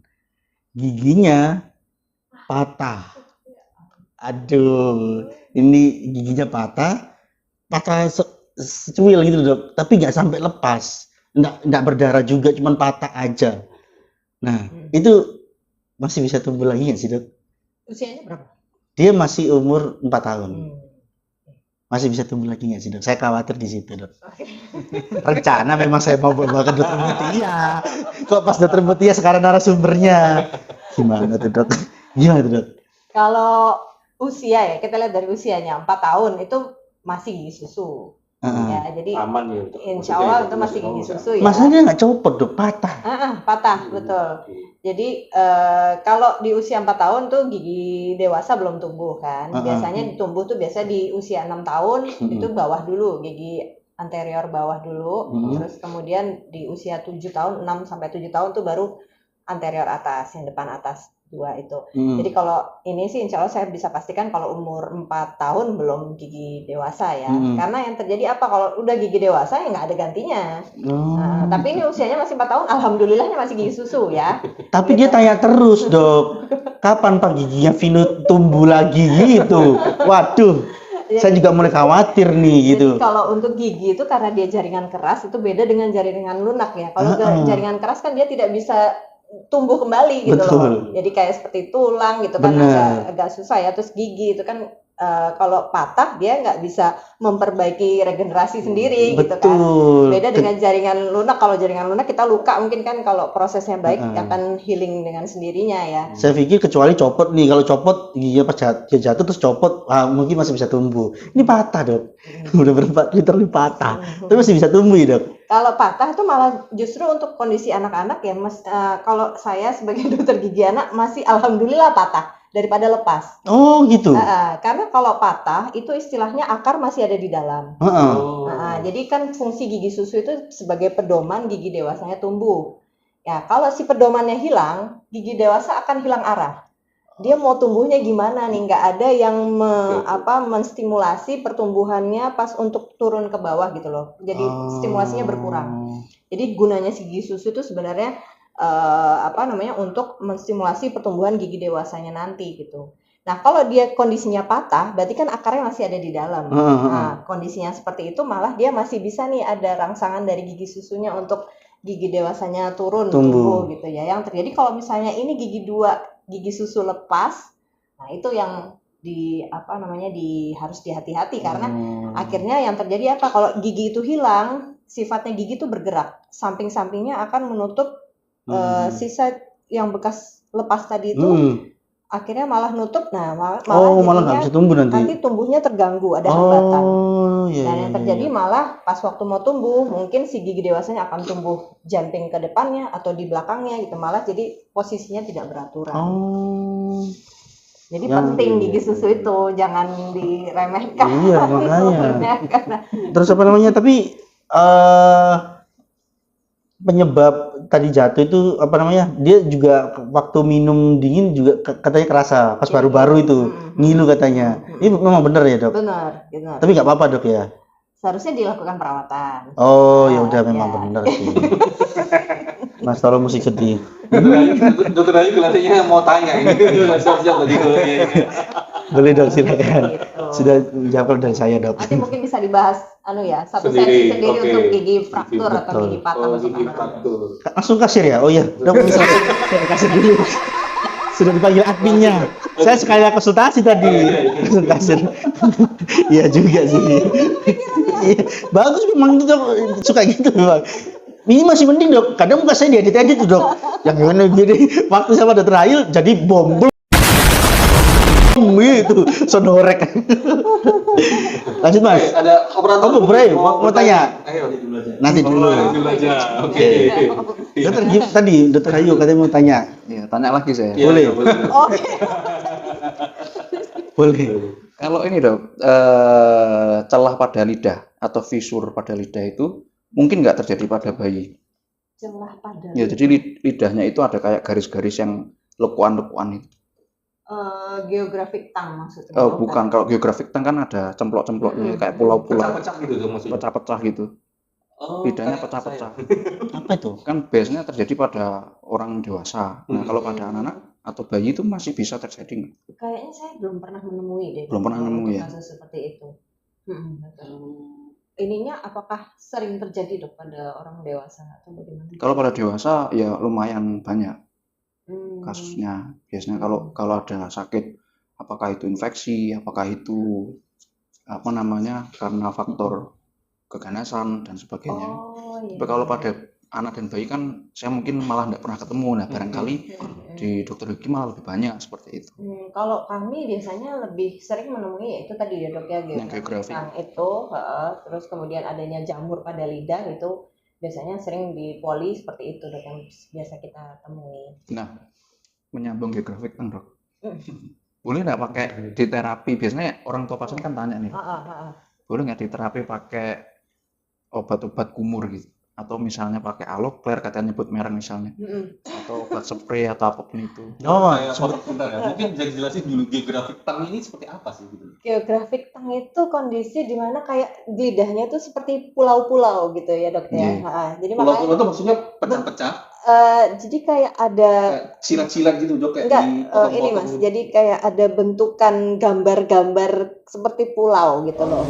Speaker 3: Giginya patah. Aduh, ini giginya patah secuil gitu Dok, tapi nggak sampai lepas, nggak berdarah juga, cuman patah aja. Nah, itu masih bisa tumbuh lagi nggak sih Dok?
Speaker 1: usianya berapa?
Speaker 3: Dia masih umur 4 tahun,
Speaker 1: Hmm.
Speaker 3: masih bisa tumbuh lagi nggak sih Dok? Saya khawatir di situ Dok.
Speaker 1: Oke.
Speaker 3: Rencana memang saya mau bawa ke Dokter Mutia. Kok pas Dokter Mutia sekarang narasumbernya? Gimana tuh Dok? Gimana tuh Dok?
Speaker 1: Kalau usia ya, kita lihat dari usianya 4 tahun itu masih gigi susu. Ya, jadi
Speaker 4: Aman ya. Dok.
Speaker 1: insya Allah itu masih gigi susu ya.
Speaker 3: Masanya nggak copot Dok, patah.
Speaker 1: Patah, betul. Jadi kalau di usia 4 tahun tuh gigi dewasa belum tumbuh kan. Biasanya ditumbuh tuh biasa di usia 6 tahun itu bawah dulu, gigi anterior bawah dulu. Terus kemudian di usia 7 tahun, 6 sampai 7 tahun tuh baru anterior atas, yang depan atas 2 itu. Jadi kalau ini sih insya Allah saya bisa pastikan kalau umur 4 tahun belum gigi dewasa ya. Karena yang terjadi apa kalau udah gigi dewasa ya nggak ada gantinya. Nah, tapi ini usianya masih 4 tahun, alhamdulillahnya masih gigi susu ya.
Speaker 3: Tapi dia tanya terus Dok, kapan Pak giginya Vino tumbuh lagi gitu? Waduh, saya juga mulai khawatir nih gitu.
Speaker 1: Jadi kalau untuk gigi itu karena dia jaringan keras itu beda dengan jaringan lunak ya. Kalau jaringan keras kan dia tidak bisa tumbuh kembali gitu
Speaker 3: Betul.
Speaker 1: loh. Jadi kayak seperti tulang gitu kan
Speaker 3: Benar.
Speaker 1: agak susah ya. Terus gigi itu kan kalau patah dia nggak bisa memperbaiki regenerasi sendiri gitu kan.
Speaker 3: Betul.
Speaker 1: Beda dengan jaringan lunak. Kalau jaringan lunak kita luka mungkin kan kalau prosesnya baik akan healing dengan sendirinya ya.
Speaker 3: Saya pikir kecuali copot nih, kalau copot giginya pas jatuh terus copot, mungkin masih bisa tumbuh. Ini patah Dok, udah berapa literally patah, tapi masih bisa tumbuh ya Dok.
Speaker 1: Kalau patah itu malah justru untuk kondisi anak-anak ya Mas, kalau saya sebagai dokter gigi anak masih alhamdulillah patah daripada lepas.
Speaker 3: Oh gitu.
Speaker 1: Karena kalau patah itu istilahnya akar masih ada di dalam. Jadi kan fungsi gigi susu itu sebagai pedoman gigi dewasanya tumbuh. Ya kalau si pedomannya hilang, gigi dewasa akan hilang arah. Dia mau tumbuhnya gimana nih? Nggak ada yang menstimulasi pertumbuhannya pas untuk turun ke bawah gitu loh. Jadi stimulasinya berkurang. Jadi gunanya si gigi susu itu sebenarnya untuk menstimulasi pertumbuhan gigi dewasanya nanti gitu. Nah kalau dia kondisinya patah, berarti kan akarnya masih ada di dalam. Nah kondisinya seperti itu malah dia masih bisa nih ada rangsangan dari gigi susunya untuk gigi dewasanya tumbuh gitu ya. Yang terjadi kalau misalnya ini gigi susu lepas, nah itu yang harus dihati-hati karena akhirnya yang terjadi apa? Kalau gigi itu hilang, sifatnya gigi itu bergerak, samping-sampingnya akan menutup sisa yang bekas lepas tadi itu, akhirnya malah nutup. Nah malah
Speaker 3: nggak bisa tumbuh
Speaker 1: nanti tumbuhnya terganggu, ada hambatan.
Speaker 3: Iya,
Speaker 1: Dan yang terjadi malah pas waktu mau tumbuh, mungkin si gigi dewasanya akan tumbuh jumping ke depannya atau di belakangnya gitu, malah jadi posisinya tidak beraturan. Jadi penting gigi susu itu jangan diremehkan.
Speaker 3: Iya makanya. Terus apa namanya? Tapi penyebab tadi jatuh itu apa namanya? Dia juga waktu minum dingin juga katanya kerasa pas baru-baru itu ngilu katanya. Ini memang benar ya Dok?
Speaker 1: Benar.
Speaker 3: Tapi nggak apa-apa Dok ya?
Speaker 1: seharusnya dilakukan perawatan.
Speaker 3: Oh, ya udah
Speaker 1: Ya.
Speaker 3: memang benar sih. Mas tolong mesti sedih.
Speaker 4: Dokter Ayu kelihatannya mau tanya ini. Siap-siap tadi.
Speaker 3: Boleh dok, silakan.
Speaker 1: Gitu.
Speaker 3: Sudah jawab dari saya dok.
Speaker 1: Nanti mungkin bisa dibahas satu
Speaker 4: Sendiri,
Speaker 1: sesi sendiri
Speaker 4: oke.
Speaker 1: untuk gigi fraktur atau
Speaker 3: Betul.
Speaker 1: gigi patah masuk
Speaker 4: Gigi
Speaker 1: kanan.
Speaker 4: fraktur.
Speaker 3: Langsung kasir ya? Oh iya, dok bisa saya kasih dulu. Sudah dipanggil adminnya. Saya sekalian konsultasi tadi. Langsung kasir. Iya juga sih. Iya, bagus memang itu dok. Suka gitu memang. Ini masih mending dok. Kadang muka saya diedit-edit tuh dok. Yang gimana gini. Waktu sama dokter Ayu jadi bom. Gitu, sonorek. Lanjut mas.
Speaker 4: Ada operator.
Speaker 3: Oh, Bray, mau tanya.
Speaker 4: Ayo.
Speaker 3: Nanti dulu.
Speaker 4: Dulu aja. Oke.
Speaker 3: Dokter tadi, dokter Ayu katanya mau tanya.
Speaker 2: Ya, tanya lagi saya.
Speaker 4: Iya,
Speaker 3: Boleh.
Speaker 4: iya, boleh.
Speaker 1: Oke.
Speaker 3: Boleh.
Speaker 2: Kalau ini dok, celah pada lidah atau fisur pada lidah itu mungkin nggak terjadi pada bayi.
Speaker 1: Celah pada.
Speaker 2: Ya, jadi lidahnya itu ada kayak garis-garis yang lekuan-lekuan itu.
Speaker 1: Geographic tongue maksudnya.
Speaker 2: Oh, bukan. Kalau geographic tongue kan ada cemplok-cemploknya kayak pulau-pulau,
Speaker 4: Pecah-pecah gitu dong maksudnya.
Speaker 2: pecah-pecah gitu.
Speaker 4: Oh,
Speaker 2: Lidahnya
Speaker 4: kayak
Speaker 2: pecah-pecah.
Speaker 3: Apa itu?
Speaker 2: Kan biasanya terjadi pada orang dewasa. Nah, kalau pada anak-anak atau bayi itu masih bisa terjadi nggak?
Speaker 1: Kayaknya saya belum pernah menemui deh.
Speaker 2: Belum pernah nemu
Speaker 1: untuk
Speaker 2: ya?
Speaker 1: Kasus seperti itu. Betul. Ininya apakah sering terjadi dok pada orang dewasa atau bagaimana?
Speaker 2: Kalau pada dewasa ya lumayan banyak
Speaker 1: Hmm.
Speaker 2: kasusnya. Biasanya kalau ada sakit, apakah itu infeksi, apakah itu apa namanya karena faktor keganasan dan sebagainya.
Speaker 1: Oh, iya.
Speaker 2: Tapi kalau pada anak dan bayi kan saya mungkin malah nggak pernah ketemu. Nah, barangkali di dokter gigi malah lebih banyak seperti itu.
Speaker 1: Kalau kami biasanya lebih sering menemui ya itu tadi ya dok ya
Speaker 2: Yang geografik.
Speaker 1: itu, terus kemudian adanya jamur pada lidah itu biasanya sering di poli seperti itu dok yang biasa kita temui.
Speaker 2: Nah, menyambung geografik kan dok.
Speaker 1: Hmm.
Speaker 2: Boleh nggak pakai di terapi? Biasanya orang tua pasien kan tanya nih,
Speaker 1: Ah.
Speaker 2: boleh nggak di terapi pakai obat-obat kumur gitu? Atau misalnya pakai Aloclair, katanya nyebut merek misalnya, atau obat spray atau apapun itu.
Speaker 3: Oh,
Speaker 4: Kayak bentar ya. Mungkin bisa dijelasin dulu geografik tongue ini seperti apa sih gitu.
Speaker 1: Geographic tongue itu kondisi di mana kayak lidahnya itu seperti pulau-pulau gitu ya dok ya.
Speaker 2: Iya.
Speaker 1: Jadi
Speaker 4: Pulau-pulau
Speaker 1: makanya
Speaker 4: itu maksudnya pecah-pecah,
Speaker 1: jadi kayak ada
Speaker 4: kayak silat-silat gitu dok kayak
Speaker 1: enggak
Speaker 4: dipotong-potong
Speaker 1: ini mas,
Speaker 4: gitu.
Speaker 1: jadi kayak ada bentukan gambar-gambar seperti pulau gitu loh.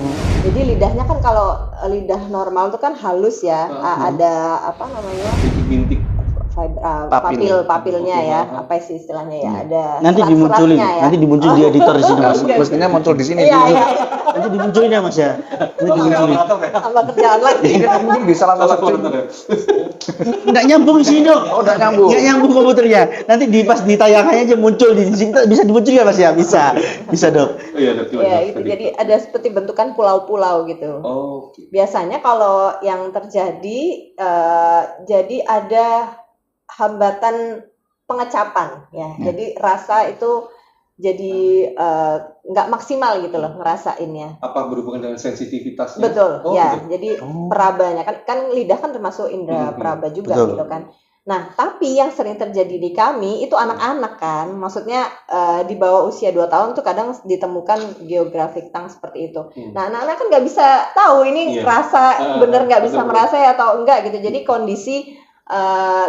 Speaker 1: Jadi lidahnya kan kalau lidah normal itu kan halus ya, ada apa namanya
Speaker 4: bintik.
Speaker 1: papilnya ya, apa sih istilahnya ya, ada
Speaker 3: nanti dimunculin,
Speaker 1: serat-seratnya ya.
Speaker 3: nanti dimunculin di editor di sini mas.
Speaker 2: Mestinya muncul di sini.
Speaker 1: Iya, iya.
Speaker 3: Nanti dimunculin ya mas ya. Nanti dimunculin.
Speaker 1: Tambah kerjaan lagi.
Speaker 2: Mungkin bisa langsung
Speaker 4: Salah
Speaker 2: searching.
Speaker 4: operator ya.
Speaker 3: Nggak nyambung sih dok.
Speaker 2: Oh, nggak nyambung.
Speaker 3: Nggak nyambung komputernya. Nanti pas ditayangkannya aja muncul di sini. Bisa dimunculin ya mas ya? Bisa dok.
Speaker 4: Oh iya dok.
Speaker 1: Ya, itu jadi ada seperti bentukan pulau-pulau gitu.
Speaker 4: Oh, oke.
Speaker 1: Biasanya kalau yang terjadi jadi ada hambatan pengecapan ya. Jadi rasa itu jadi nggak maksimal gitu loh ngerasainnya.
Speaker 4: Apa berhubungan dengan sensitivitasnya?
Speaker 1: Betul,
Speaker 4: Oh,
Speaker 1: ya.
Speaker 4: gitu.
Speaker 1: Jadi perabanya kan lidah kan termasuk indera peraba juga
Speaker 3: Betul.
Speaker 1: gitu kan. Nah, tapi yang sering terjadi di kami itu anak-anak kan. Maksudnya di bawah usia 2 tahun tuh kadang ditemukan geographic tongue seperti itu. Nah, anak-anak kan nggak bisa tahu ini
Speaker 4: Iya.
Speaker 1: rasa bener nggak bisa
Speaker 4: betul.
Speaker 1: merasa ya atau enggak gitu. Jadi kondisi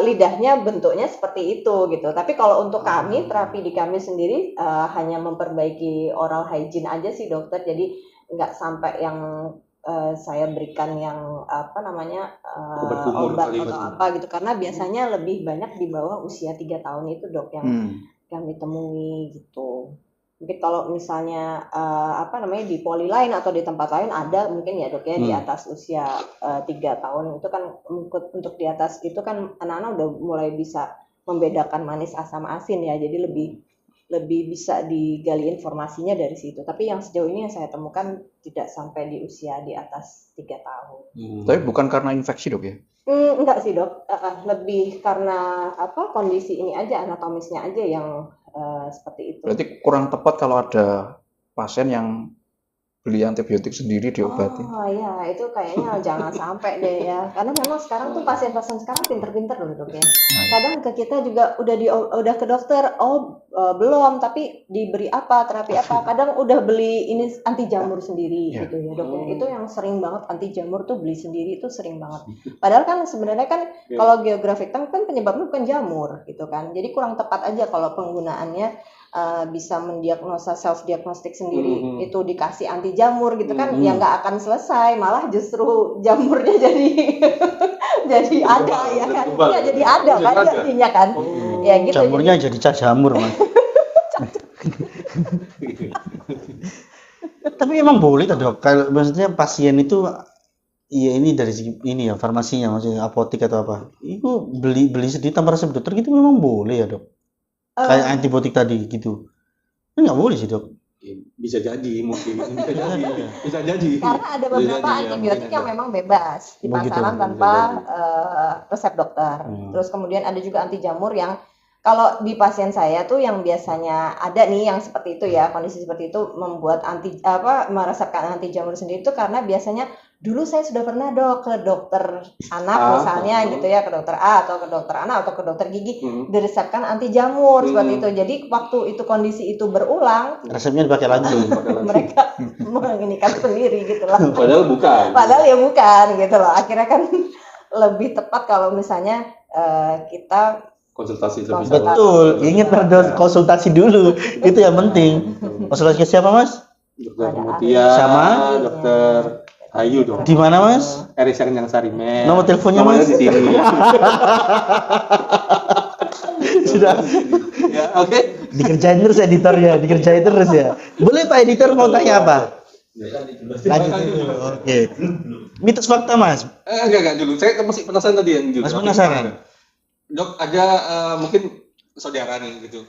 Speaker 1: lidahnya bentuknya seperti itu gitu. Tapi kalau untuk kami terapi di kami sendiri hanya memperbaiki oral hygiene aja sih dokter. Jadi nggak sampai yang saya berikan yang apa namanya
Speaker 4: Obat kumur
Speaker 1: obat
Speaker 4: kali
Speaker 1: atau
Speaker 4: itu.
Speaker 1: apa gitu karena biasanya lebih banyak di bawah usia 3 tahun itu dok yang kami temui gitu. Mungkin kalau misalnya apa namanya di poli lain atau di tempat lain ada mungkin ya dok ya di atas usia 3 tahun itu kan untuk di atas itu kan anak-anak udah mulai bisa membedakan manis asam asin ya, jadi lebih bisa digali informasinya dari situ. Tapi yang sejauh ini yang saya temukan tidak sampai di usia di atas 3 tahun.
Speaker 2: Tapi bukan karena infeksi dok ya?
Speaker 1: Enggak sih dok, lebih karena apa kondisi ini aja, anatomisnya aja yang seperti itu.
Speaker 2: Berarti kurang tepat kalau ada pasien yang beli antibiotik sendiri diobati.
Speaker 1: Oh iya, itu kayaknya jangan sampai deh ya. Karena memang sekarang tuh pasien-pasien sekarang pinter-pinter loh dok ya. Kadang ke kita juga udah ke dokter, belum, tapi diberi apa, terapi apa. Kadang udah beli ini anti jamur sendiri
Speaker 2: Ya.
Speaker 1: gitu ya dok. Ya. Itu yang sering banget anti jamur tuh beli sendiri itu sering banget. Padahal kan sebenarnya kan kalau geographic tank kan penyebabnya bukan jamur gitu kan. Jadi kurang tepat aja kalau penggunaannya bisa mendiagnosa self diagnostik sendiri. Itu dikasih anti jamur gitu kan ya nggak akan selesai, malah justru jamurnya jadi jadi ada ya kan. Ya jadi ada kan jadinya kan. Ya gitu.
Speaker 3: Jamurnya jadi cah jamur, Mas. Tapi emang boleh tuh, Dok. Kalau maksudnya pasien itu iya ini dari segi ini ya farmasinya maksudnya apotek atau apa. Itu beli sendiri tanpa resep dokter gitu memang boleh ya, Dok. Kayak antibiotik tadi gitu. Ini nggak boleh sih, Dok.
Speaker 4: Bisa jadi mungkin bisa jadi
Speaker 1: Karena ada beberapa
Speaker 4: Bisa jadi, ya,
Speaker 1: antibiotik
Speaker 4: mungkin
Speaker 1: yang
Speaker 4: ada.
Speaker 1: memang bebas di
Speaker 3: Begitu,
Speaker 1: pasaran
Speaker 4: bisa
Speaker 1: tanpa
Speaker 4: jadi.
Speaker 1: resep dokter.
Speaker 3: Hmm.
Speaker 1: Terus kemudian ada juga anti jamur yang kalau di pasien saya tuh yang biasanya ada nih yang seperti itu ya, kondisi seperti itu membuat meresepkan anti jamur sendiri itu karena biasanya dulu saya sudah pernah dok ke dokter anak misalnya gitu ya, ke dokter A atau ke dokter anak atau ke dokter gigi diresepkan anti jamur seperti itu. Jadi waktu itu kondisi itu berulang
Speaker 3: Resepnya dipakai lagi.
Speaker 1: mereka menginikan sendiri gitu lah.
Speaker 4: padahal bukan
Speaker 1: Padahal ya bukan gitu loh. Akhirnya kan lebih tepat kalau misalnya kita
Speaker 4: konsultasi lebih
Speaker 1: Konsultasi.
Speaker 3: Betul. Ingat harus konsultasi dulu. Itu yang penting. Konsultasi ke siapa, Mas?
Speaker 4: dokter
Speaker 1: Ada
Speaker 4: Mutia
Speaker 3: Sama?
Speaker 4: dokter Ayu dong
Speaker 3: Di mana, Mas?
Speaker 4: Eris yang Sarimen
Speaker 3: Nomor teleponnya,
Speaker 4: Nomornya
Speaker 3: Mas?
Speaker 4: di sini
Speaker 3: Sudah
Speaker 4: ya oke
Speaker 3: dikerjain terus editornya, dikerjain terus ya. Boleh Pak editor mau tanya apa? Lanjut dulu. Oke. Mitos fakta, Mas.
Speaker 4: enggak dulu saya masih penasaran tadi yang dulu
Speaker 3: Mas penasaran?
Speaker 4: Dok ada mungkin saudara nih gitu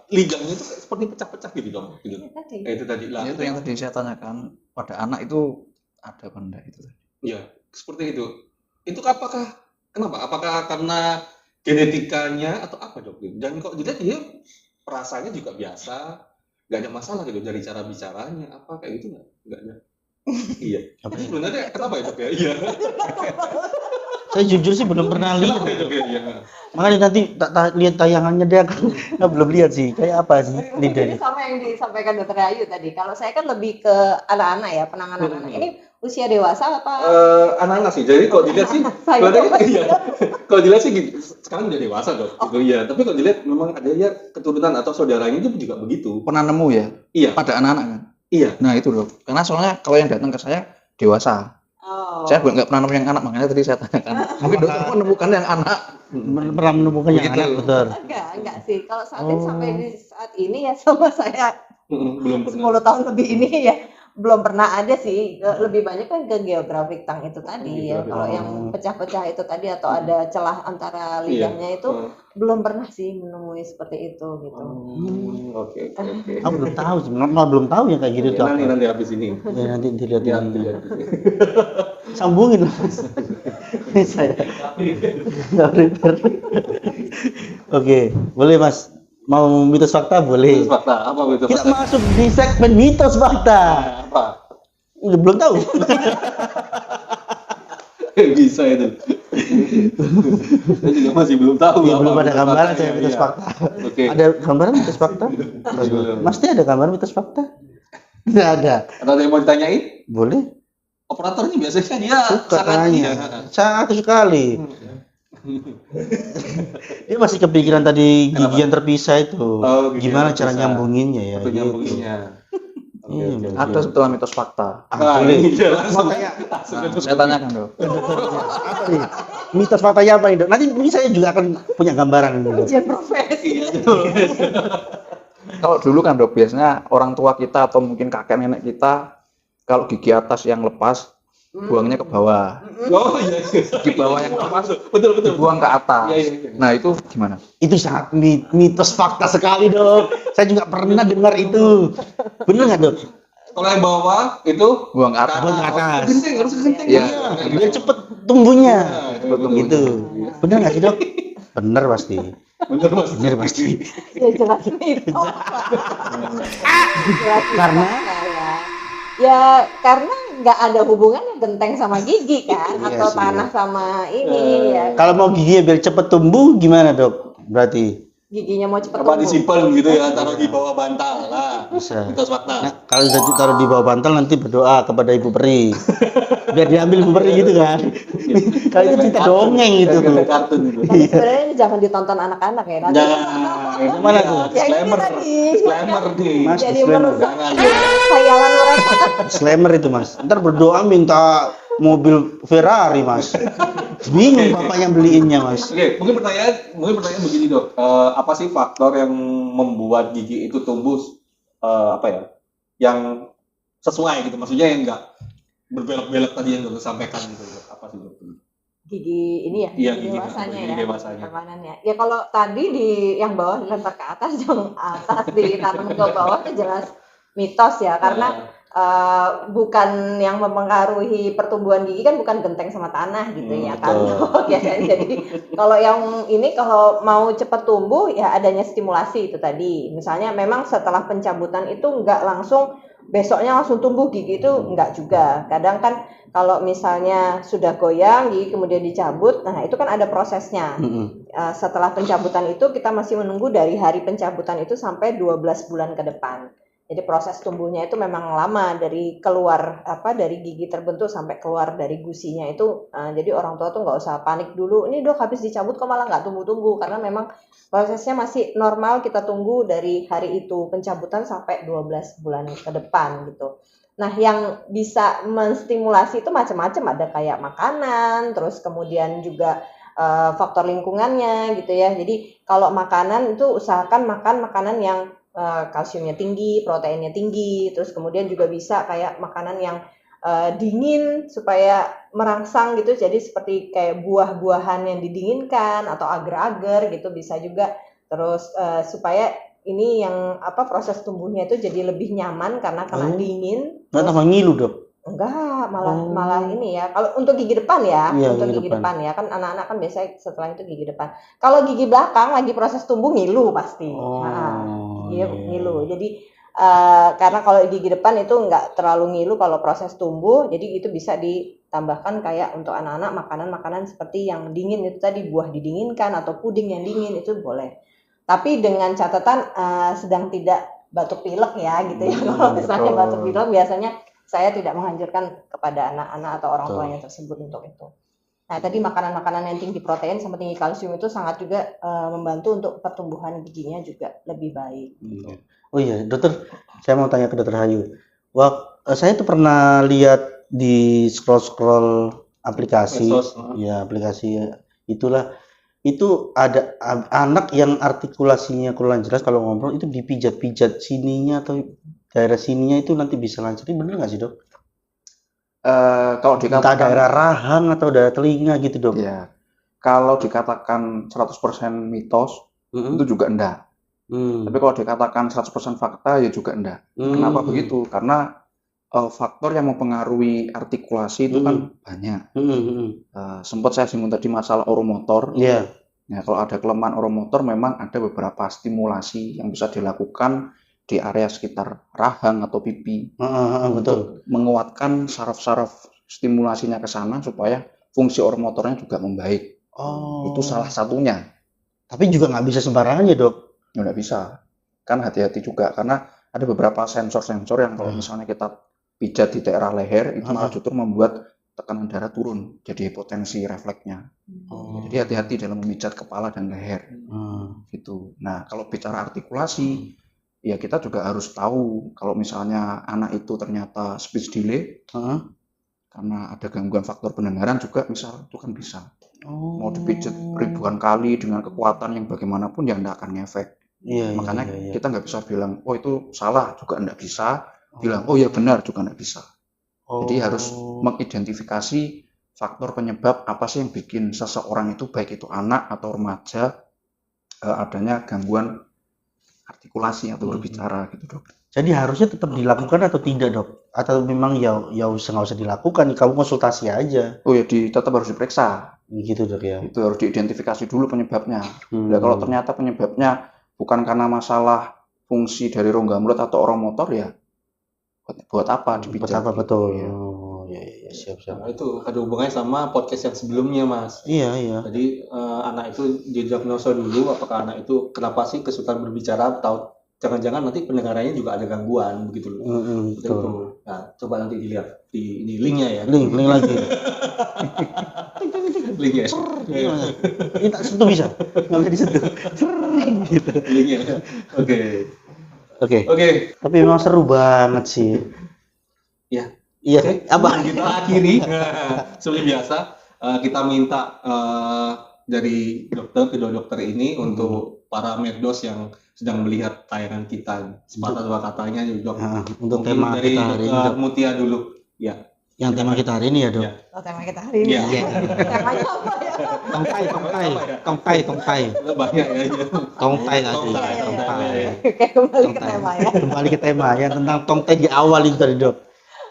Speaker 4: ligangnya itu seperti pecah-pecah gitu dok gitu. Itu tadi lah
Speaker 2: Itu yang tadi saya tanyakan pada anak itu ada apa enggak itu tadi.
Speaker 4: ya seperti itu kenapa apakah karena genetikanya atau apa dok dan kok dilihat dia perasaannya juga biasa nggak ada masalah gitu dari cara bicaranya apa kayak gitu nggak ada iya
Speaker 3: Apa
Speaker 4: tapi
Speaker 3: ya?
Speaker 4: sebenarnya kenapa ya dok ya iya
Speaker 3: Saya jujur sih belum pernah lihat.
Speaker 4: kenapa ya dok ya iya
Speaker 3: Makanya nanti lihat tayangannya dia kan belum lihat sih. Kayak apa sih
Speaker 1: Ini
Speaker 3: lidahnya?
Speaker 1: sama yang disampaikan dokter Ayu tadi. Kalau saya kan lebih ke anak-anak ya, penanganan anak. Ini usia dewasa apa?
Speaker 4: anak-anak sih jadi kalau dilihat sih
Speaker 1: Saya
Speaker 4: kelihatannya iya kalau dilihat sih gitu, sekarang udah dewasa dok gitu iya tapi kalau dilihat memang ada ya keturunan atau saudaranya itu juga begitu
Speaker 2: Pernah nemu ya
Speaker 4: iya
Speaker 2: pada anak-anak kan?
Speaker 4: iya
Speaker 2: Nah itu loh. Karena soalnya kalau yang datang ke saya dewasa.
Speaker 1: Oh.
Speaker 2: Saya nggak pernah nemu yang anak, makanya tadi saya tanyakan. Mungkin dokter pun menemukan yang anak.
Speaker 3: Pernah menemukan yang
Speaker 2: Begitu.
Speaker 3: anak, betul.
Speaker 1: Enggak sih. Kalau saat ini sampai di saat ini ya sama saya
Speaker 4: belum
Speaker 1: 10
Speaker 4: pernah
Speaker 1: tahun lebih ini ya belum pernah ada sih. Lebih banyak kan ke geographic tank itu tadi ya.
Speaker 4: Geographic.
Speaker 1: Kalau yang pecah-pecah itu tadi atau ada celah antara lidahnya itu belum pernah sih menemui seperti itu gitu.
Speaker 4: oke
Speaker 3: Aku belum tahu sih, malah belum tau yang kayak gitu tuh.
Speaker 4: nanti habis ini
Speaker 3: Ya, nanti dilihat
Speaker 4: ya,
Speaker 3: ini.
Speaker 4: dilihat.
Speaker 3: Sambungin Mas. Ini saya nggak prepare. Oke, boleh Mas. Mau mitos fakta boleh.
Speaker 4: Mitos fakta apa itu
Speaker 3: Kita masuk di segmen mitos fakta.
Speaker 4: apa
Speaker 3: Belum tahu.
Speaker 4: bisa itu saya juga masih belum tahu
Speaker 3: Ya,
Speaker 4: apa
Speaker 3: belum ada
Speaker 4: mitos
Speaker 3: gambaran
Speaker 4: faktanya,
Speaker 3: saya mitos
Speaker 4: iya.
Speaker 3: fakta.
Speaker 4: oke
Speaker 3: Ada gambaran mitos fakta?
Speaker 4: Belum.
Speaker 3: Mas Teh ada gambaran mitos fakta? Tidak ada.
Speaker 4: atau ada yang mau ditanyain
Speaker 3: Boleh?
Speaker 4: operatornya biasanya dia
Speaker 3: Suka
Speaker 4: sangat
Speaker 3: tanya.
Speaker 4: iya.
Speaker 3: Sangat sekali. Dia masih kepikiran tadi
Speaker 4: Kenapa?
Speaker 3: gigi yang terpisah itu.
Speaker 4: Oh, gigi
Speaker 3: Gimana
Speaker 4: yang
Speaker 3: cara
Speaker 4: terpisah.
Speaker 3: nyambunginnya ya?
Speaker 4: Atau
Speaker 3: gitu.
Speaker 4: nyambunginnya
Speaker 3: Iya, betul.
Speaker 2: Ada sebetulnya mitos fakta.
Speaker 4: nah ini dia langsung
Speaker 2: Nah, saya tanyakan dok.
Speaker 3: Apa nih? Mitos faktanya apa nih, Dok? Nanti mungkin saya juga akan punya gambaran nih, Dok.
Speaker 1: Ujian profesi.
Speaker 2: Kalau dulu kan dok biasanya orang tua kita atau mungkin kakek nenek kita kalau gigi atas yang lepas buangnya ke bawah,
Speaker 4: oh iya
Speaker 2: di bawah yang lepas
Speaker 4: betul
Speaker 2: dibuang ke atas.
Speaker 4: Iya, iya.
Speaker 2: Nah itu gimana?
Speaker 3: Itu sangat mitos fakta sekali, Dok. Saya juga pernah dengar itu. Benar nggak, Dok?
Speaker 4: kalau yang bawah itu
Speaker 2: Buang ke atas.
Speaker 3: Buang ke atas.
Speaker 4: genting harus genting
Speaker 2: Iya.
Speaker 3: Biar cepet tumbuhnya.
Speaker 4: cepet tumbuhnya.
Speaker 3: Gitu. Benar nggak sih, Dok? Benar pasti.
Speaker 4: bener mas
Speaker 3: Benar pasti.
Speaker 1: Ya jelas itu.
Speaker 3: Karena?
Speaker 1: Ya karena nggak ada hubungannya genteng sama gigi kan,
Speaker 3: Iya
Speaker 1: atau
Speaker 3: sih.
Speaker 1: tanah sama ini ya.
Speaker 3: Kalau mau giginya biar cepet tumbuh gimana, Dok? Berarti
Speaker 1: giginya mau cepat
Speaker 4: Apa
Speaker 1: tumbuh.
Speaker 4: disimpan gitu ya, taruh di bawah bantal. Nah,
Speaker 3: Bisa.
Speaker 4: mitos fakta.
Speaker 3: Nah, kalau udah ditaruh di bawah bantal nanti berdoa kepada Ibu Peri. Biar diambil Ibu Peri gitu kan. Kalau itu cerita dongeng itu tuh.
Speaker 4: Kayak kartun itu.
Speaker 1: Tapi sebenarnya ini jangan ditonton anak-anak ya. Nanti
Speaker 4: Jangan.
Speaker 3: Gimana tuh?
Speaker 4: Disclaimer.
Speaker 1: Ya, ini tadi.
Speaker 4: Disclaimer nih.
Speaker 3: Mas,
Speaker 1: jadi
Speaker 3: disclaimer.
Speaker 1: merusak
Speaker 4: Jangan.
Speaker 1: khayalan mereka.
Speaker 3: Disclaimer itu Mas. Ntar berdoa minta mobil Ferrari Mas. Bingung bapaknya beliinnya Mas.
Speaker 4: Oke, mungkin pertanyaan begini dok. Apa sih faktor yang membuat gigi itu tumbuh apa ya? Yang sesuai gitu, maksudnya yang enggak berbelok-belok tadi yang dokter sampaikan gitu. Apa sih dok?
Speaker 1: Gigi ini ya,
Speaker 4: Iya,
Speaker 1: gigi
Speaker 4: gigi
Speaker 1: dewasanya
Speaker 4: gigi
Speaker 1: ya,
Speaker 4: dewasanya.
Speaker 1: permanennya. Ya kalau tadi di yang bawah dilempar ke atas, yang atas ditanam ke bawah itu jelas mitos ya, karena bukan yang mempengaruhi pertumbuhan gigi kan bukan genteng sama tanah gitu ya kan. Ya, jadi kalau yang ini kalau mau cepat tumbuh ya adanya stimulasi itu tadi. Misalnya memang setelah pencabutan itu nggak langsung besoknya langsung tumbuh gigi itu enggak juga. Kadang kan kalau misalnya sudah goyang gigi kemudian dicabut, nah itu kan ada prosesnya. Setelah pencabutan itu kita masih menunggu dari hari pencabutan itu sampai 12 bulan ke depan. Jadi proses tumbuhnya itu memang lama dari keluar dari gigi terbentuk sampai keluar dari gusinya itu. Jadi orang tua tuh nggak usah panik dulu. Ini dok habis dicabut kok malah nggak tumbuh-tumbuh, karena memang prosesnya masih normal, kita tunggu dari hari itu pencabutan sampai 12 bulan ke depan gitu. Nah, yang bisa menstimulasi itu macam-macam, ada kayak makanan, terus kemudian juga faktor lingkungannya gitu ya. Jadi kalau makanan itu usahakan makan makanan yang kalsiumnya tinggi, proteinnya tinggi, terus kemudian juga bisa kayak makanan yang dingin supaya merangsang gitu, jadi seperti kayak buah-buahan yang didinginkan atau agar-agar gitu bisa juga. Terus supaya ini yang proses tumbuhnya itu jadi lebih nyaman karena kena dingin.
Speaker 3: Nggak tambah ngilu dok?
Speaker 1: Enggak, malah ini ya. Kalau untuk gigi depan ya,
Speaker 3: Iya,
Speaker 1: untuk
Speaker 3: gigi
Speaker 1: gigi
Speaker 3: depan.
Speaker 1: depan ya kan anak-anak kan biasanya setelah itu gigi depan. Kalau gigi belakang lagi proses tumbuh ngilu pasti. Ngilu. Jadi karena kalau gigi depan itu enggak terlalu ngilu kalau proses tumbuh, jadi itu bisa ditambahkan kayak untuk anak-anak makanan-makanan seperti yang dingin itu tadi, buah didinginkan atau puding yang dingin itu boleh. Tapi dengan catatan sedang tidak batuk pilek ya gitu ya. Kalau misalnya
Speaker 3: betul.
Speaker 1: batuk pilek biasanya saya tidak menganjurkan kepada anak-anak atau orang tuanya tersebut untuk itu. Nah, tadi makanan-makanan yang tinggi protein sama tinggi kalsium itu sangat juga membantu untuk pertumbuhan giginya juga lebih baik.
Speaker 3: Oh iya, dokter, saya mau tanya ke dokter Hayu. Saya tuh pernah lihat di scroll aplikasi,
Speaker 4: Medsos,
Speaker 3: ya aplikasi itulah, itu ada anak yang artikulasinya kurang jelas kalau ngobrol itu dipijat-pijat sininya atau daerah sininya itu nanti bisa lancar. Ini bener nggak sih dok?
Speaker 2: Kalau
Speaker 3: Entah
Speaker 2: dikatakan
Speaker 3: daerah rahang atau daerah telinga gitu dok?
Speaker 2: ya, kalau dikatakan 100% mitos itu juga enggak. Tapi kalau dikatakan 100% fakta ya juga enggak. Kenapa begitu? Karena faktor yang mempengaruhi artikulasi itu kan banyak. Sempat saya singgung tadi masalah oromotor.
Speaker 3: Iya.
Speaker 2: Ya, kalau ada kelemahan oromotor memang ada beberapa stimulasi yang bisa dilakukan di area sekitar rahang atau pipi
Speaker 3: Betul.
Speaker 2: untuk menguatkan saraf-saraf stimulasinya ke sana supaya fungsi oromotornya juga membaik. Itu salah satunya.
Speaker 3: Tapi juga nggak bisa sembarangan ya dok?
Speaker 2: Ya, nggak bisa. Kan hati-hati juga karena ada beberapa sensor-sensor yang kalau misalnya kita pijat di daerah leher itu malah justru membuat tekanan darah turun, jadi hipotensi refleksnya. Jadi hati-hati dalam memijat kepala dan leher. Gitu. Nah, kalau bicara artikulasi, ya kita juga harus tahu kalau misalnya anak itu ternyata speech delay, karena ada gangguan faktor pendengaran juga misal, itu kan bisa. Mau dipijat ribuan kali dengan kekuatan yang bagaimanapun ya nggak akan ngefek. Makanya kita nggak bisa bilang, oh itu salah, juga nggak bisa. Bilang, oh ya benar, juga nggak bisa. Jadi harus mengidentifikasi faktor penyebab apa sih yang bikin seseorang itu, baik itu anak atau remaja, adanya gangguan artikulasi atau berbicara gitu dok.
Speaker 3: Jadi harusnya tetap dilakukan atau tidak dok? Atau memang ya nggak usah dilakukan, kamu konsultasi aja?
Speaker 2: Oh ya tetap harus diperiksa.
Speaker 3: Gitu dok ya?
Speaker 2: Itu harus diidentifikasi dulu penyebabnya. Nah, kalau ternyata penyebabnya bukan karena masalah fungsi dari rongga mulut atau oromotor ya buat apa dipijat?
Speaker 3: Buat apa betul?
Speaker 2: Ya.
Speaker 3: Ya. Siap.
Speaker 4: Nah, itu ada hubungannya sama podcast yang sebelumnya, Mas.
Speaker 3: Iya.
Speaker 4: Jadi anak itu didiagnosa dulu apakah anak itu kenapa sih kesulitan berbicara atau jangan-jangan nanti pendengarannya juga ada gangguan begitu loh. Betul.
Speaker 3: Betul.
Speaker 4: Nah, coba nanti dilihat di ini linknya ya.
Speaker 3: Link lagi.
Speaker 4: Linknya.
Speaker 3: Ini tak sentuh bisa? Nggak bisa disentuh. Gitu.
Speaker 4: Linknya. Oke.
Speaker 3: Tapi memang seru banget sih.
Speaker 4: Ya.
Speaker 3: Iya.
Speaker 4: Oke.
Speaker 3: Apa?
Speaker 4: Kita akhiri seperti biasa. Kita minta dari kedua dokter ini untuk para merdos yang sedang melihat tayangan kita sepatah dua katanya Dok.
Speaker 3: Nah, untuk
Speaker 4: Mungkin
Speaker 3: tema
Speaker 4: dari
Speaker 3: kita hari ini,
Speaker 4: Dr.
Speaker 3: Dok.
Speaker 4: Mutia dulu. Ya.
Speaker 3: Yang tema kita hari ini ya, Dok.
Speaker 4: Ya.
Speaker 1: Oh, tema kita hari ini.
Speaker 4: Iya.
Speaker 1: Temanya apa ya?
Speaker 3: Tongtai.
Speaker 4: Banyak ya.
Speaker 3: Tongtai tadi.
Speaker 4: Tongtai.
Speaker 1: Oke, kembali ke tema ya.
Speaker 3: Kembali ke tema ya tentang tongtai di awal itu tadi, Dok.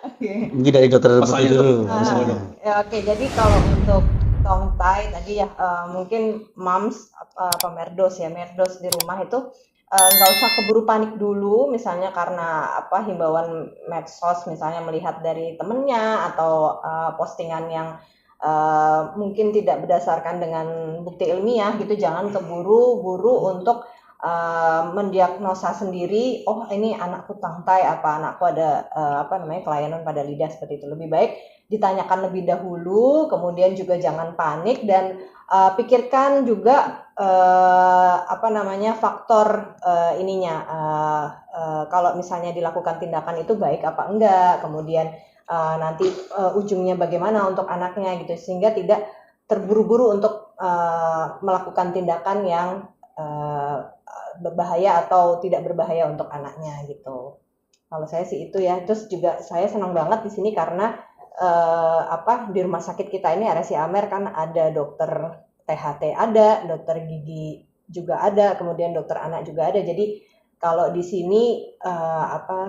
Speaker 1: Oke.
Speaker 3: Ini dari dokter
Speaker 4: Mas
Speaker 3: Mutia
Speaker 4: Ayu,
Speaker 3: dulu.
Speaker 4: Dok. Mas Ayu, Dok.
Speaker 1: Ya, oke, jadi kalau untuk tongtai tadi ya mungkin moms pemerdos ya, merdos di rumah itu nggak usah keburu panik dulu, misalnya karena himbauan medsos, misalnya melihat dari temennya atau postingan yang mungkin tidak berdasarkan dengan bukti ilmiah gitu. Jangan keburu-buru untuk mendiagnosa sendiri, oh ini anakku tongtai, anakku ada kelainan pada lidah, seperti itu. Lebih baik ditanyakan lebih dahulu, kemudian juga jangan panik dan pikirkan juga faktor kalau misalnya dilakukan tindakan itu baik apa enggak, kemudian nanti ujungnya bagaimana untuk anaknya gitu, sehingga tidak terburu-buru untuk melakukan tindakan yang berbahaya atau tidak berbahaya untuk anaknya gitu. Kalau saya sih itu ya. Terus juga saya senang banget di sini karena di rumah sakit kita ini RSI Amer kan ada dokter THT, ada dokter gigi juga ada, kemudian dokter anak juga ada. Jadi kalau di sini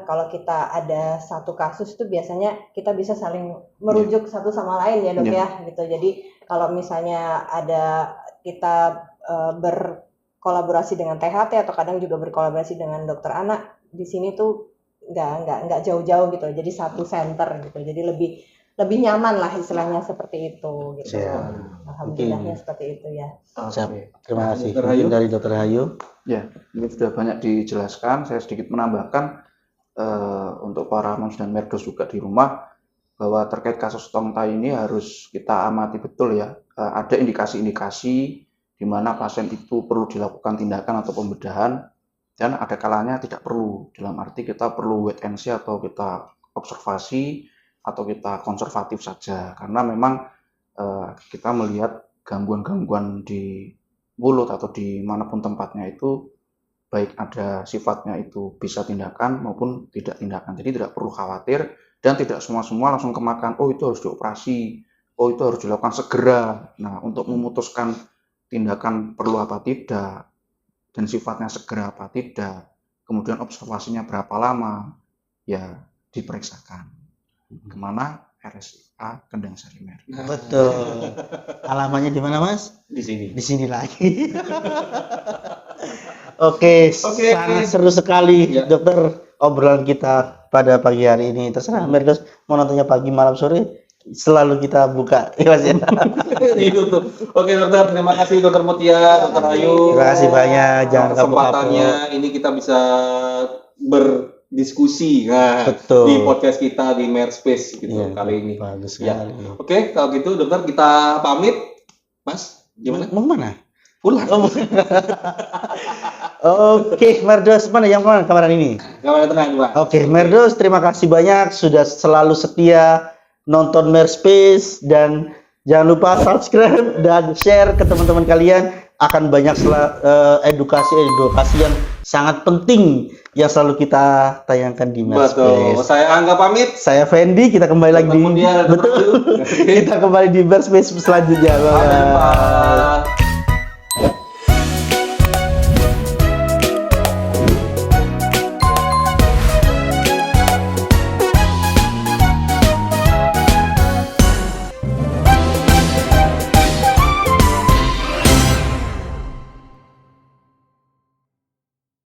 Speaker 1: kalau kita ada satu kasus tuh biasanya kita bisa saling merujuk satu sama lain ya, Dok ya gitu. Jadi kalau misalnya ada kita berkolaborasi dengan THT atau kadang juga berkolaborasi dengan dokter anak, di sini tuh nggak jauh-jauh gitu. Jadi satu center gitu. Jadi lebih nyaman lah istilahnya seperti itu gitu. Alhamdulillahnya seperti itu ya.
Speaker 3: Siap. Terima kasih.
Speaker 4: Dr. Hayu.
Speaker 3: Dari Dokter Hayu.
Speaker 2: Ya, ini sudah banyak dijelaskan. Saya sedikit menambahkan untuk para moms dan merdos juga di rumah, bahwa terkait kasus tongtai ini harus kita amati betul ya. Ada indikasi-indikasi di mana pasien itu perlu dilakukan tindakan atau pembedahan, dan ada kalanya tidak perlu. Dalam arti kita perlu wait and see atau kita observasi atau kita konservatif saja, karena memang kita melihat gangguan-gangguan di mulut atau di manapun tempatnya itu baik ada sifatnya itu bisa tindakan maupun tidak tindakan. Jadi tidak perlu khawatir dan tidak semua langsung kemakan, oh itu harus dioperasi, oh itu harus dilakukan segera. Nah, untuk memutuskan tindakan perlu apa tidak dan sifatnya segera apa tidak, kemudian observasinya berapa lama, ya diperiksakan kemana, RSIA Kendang Sari Mer.
Speaker 3: Betul. Alamannya di mana, Mas?
Speaker 4: Di sini.
Speaker 3: Di sini lagi. Oke, sangat seru sekali, Dokter, obrolan kita pada pagi hari ini. Terserah merdos mau nontonnya pagi, malam, sore, selalu kita buka. Ya, Mas ya.
Speaker 4: Itu tuh. Oke, Dokter, terima kasih Dokter Mutia, Dokter Ayu.
Speaker 3: Terima kasih banyak. Jangan
Speaker 4: kesempatannya ini kita bisa berdiskusi
Speaker 3: Betul.
Speaker 4: di podcast kita di Merspace gitu kali ini.
Speaker 3: Bagus
Speaker 4: Ya.
Speaker 3: sekali.
Speaker 4: Oke, kalau gitu Dokter kita pamit. Mas, gimana?
Speaker 3: Mau kemana?
Speaker 4: Pulang.
Speaker 3: Oke, merdos, mana yang kemana kemarin ini?
Speaker 4: Kamera tengah, Pak.
Speaker 3: Oke, merdos, terima kasih banyak sudah selalu setia nonton Merspace, dan jangan lupa subscribe dan share ke teman-teman kalian. Akan banyak edukasi yang sangat penting yang selalu kita tayangkan di
Speaker 4: Betul.
Speaker 3: Merspace.
Speaker 4: Saya Angga pamit.
Speaker 3: Saya Fendi, kita kembali lagi
Speaker 4: Dokter Mutia, Dokter
Speaker 3: betul.
Speaker 4: Ayu.
Speaker 3: Kita kembali di Merspace selanjutnya. Bye.
Speaker 4: Bye.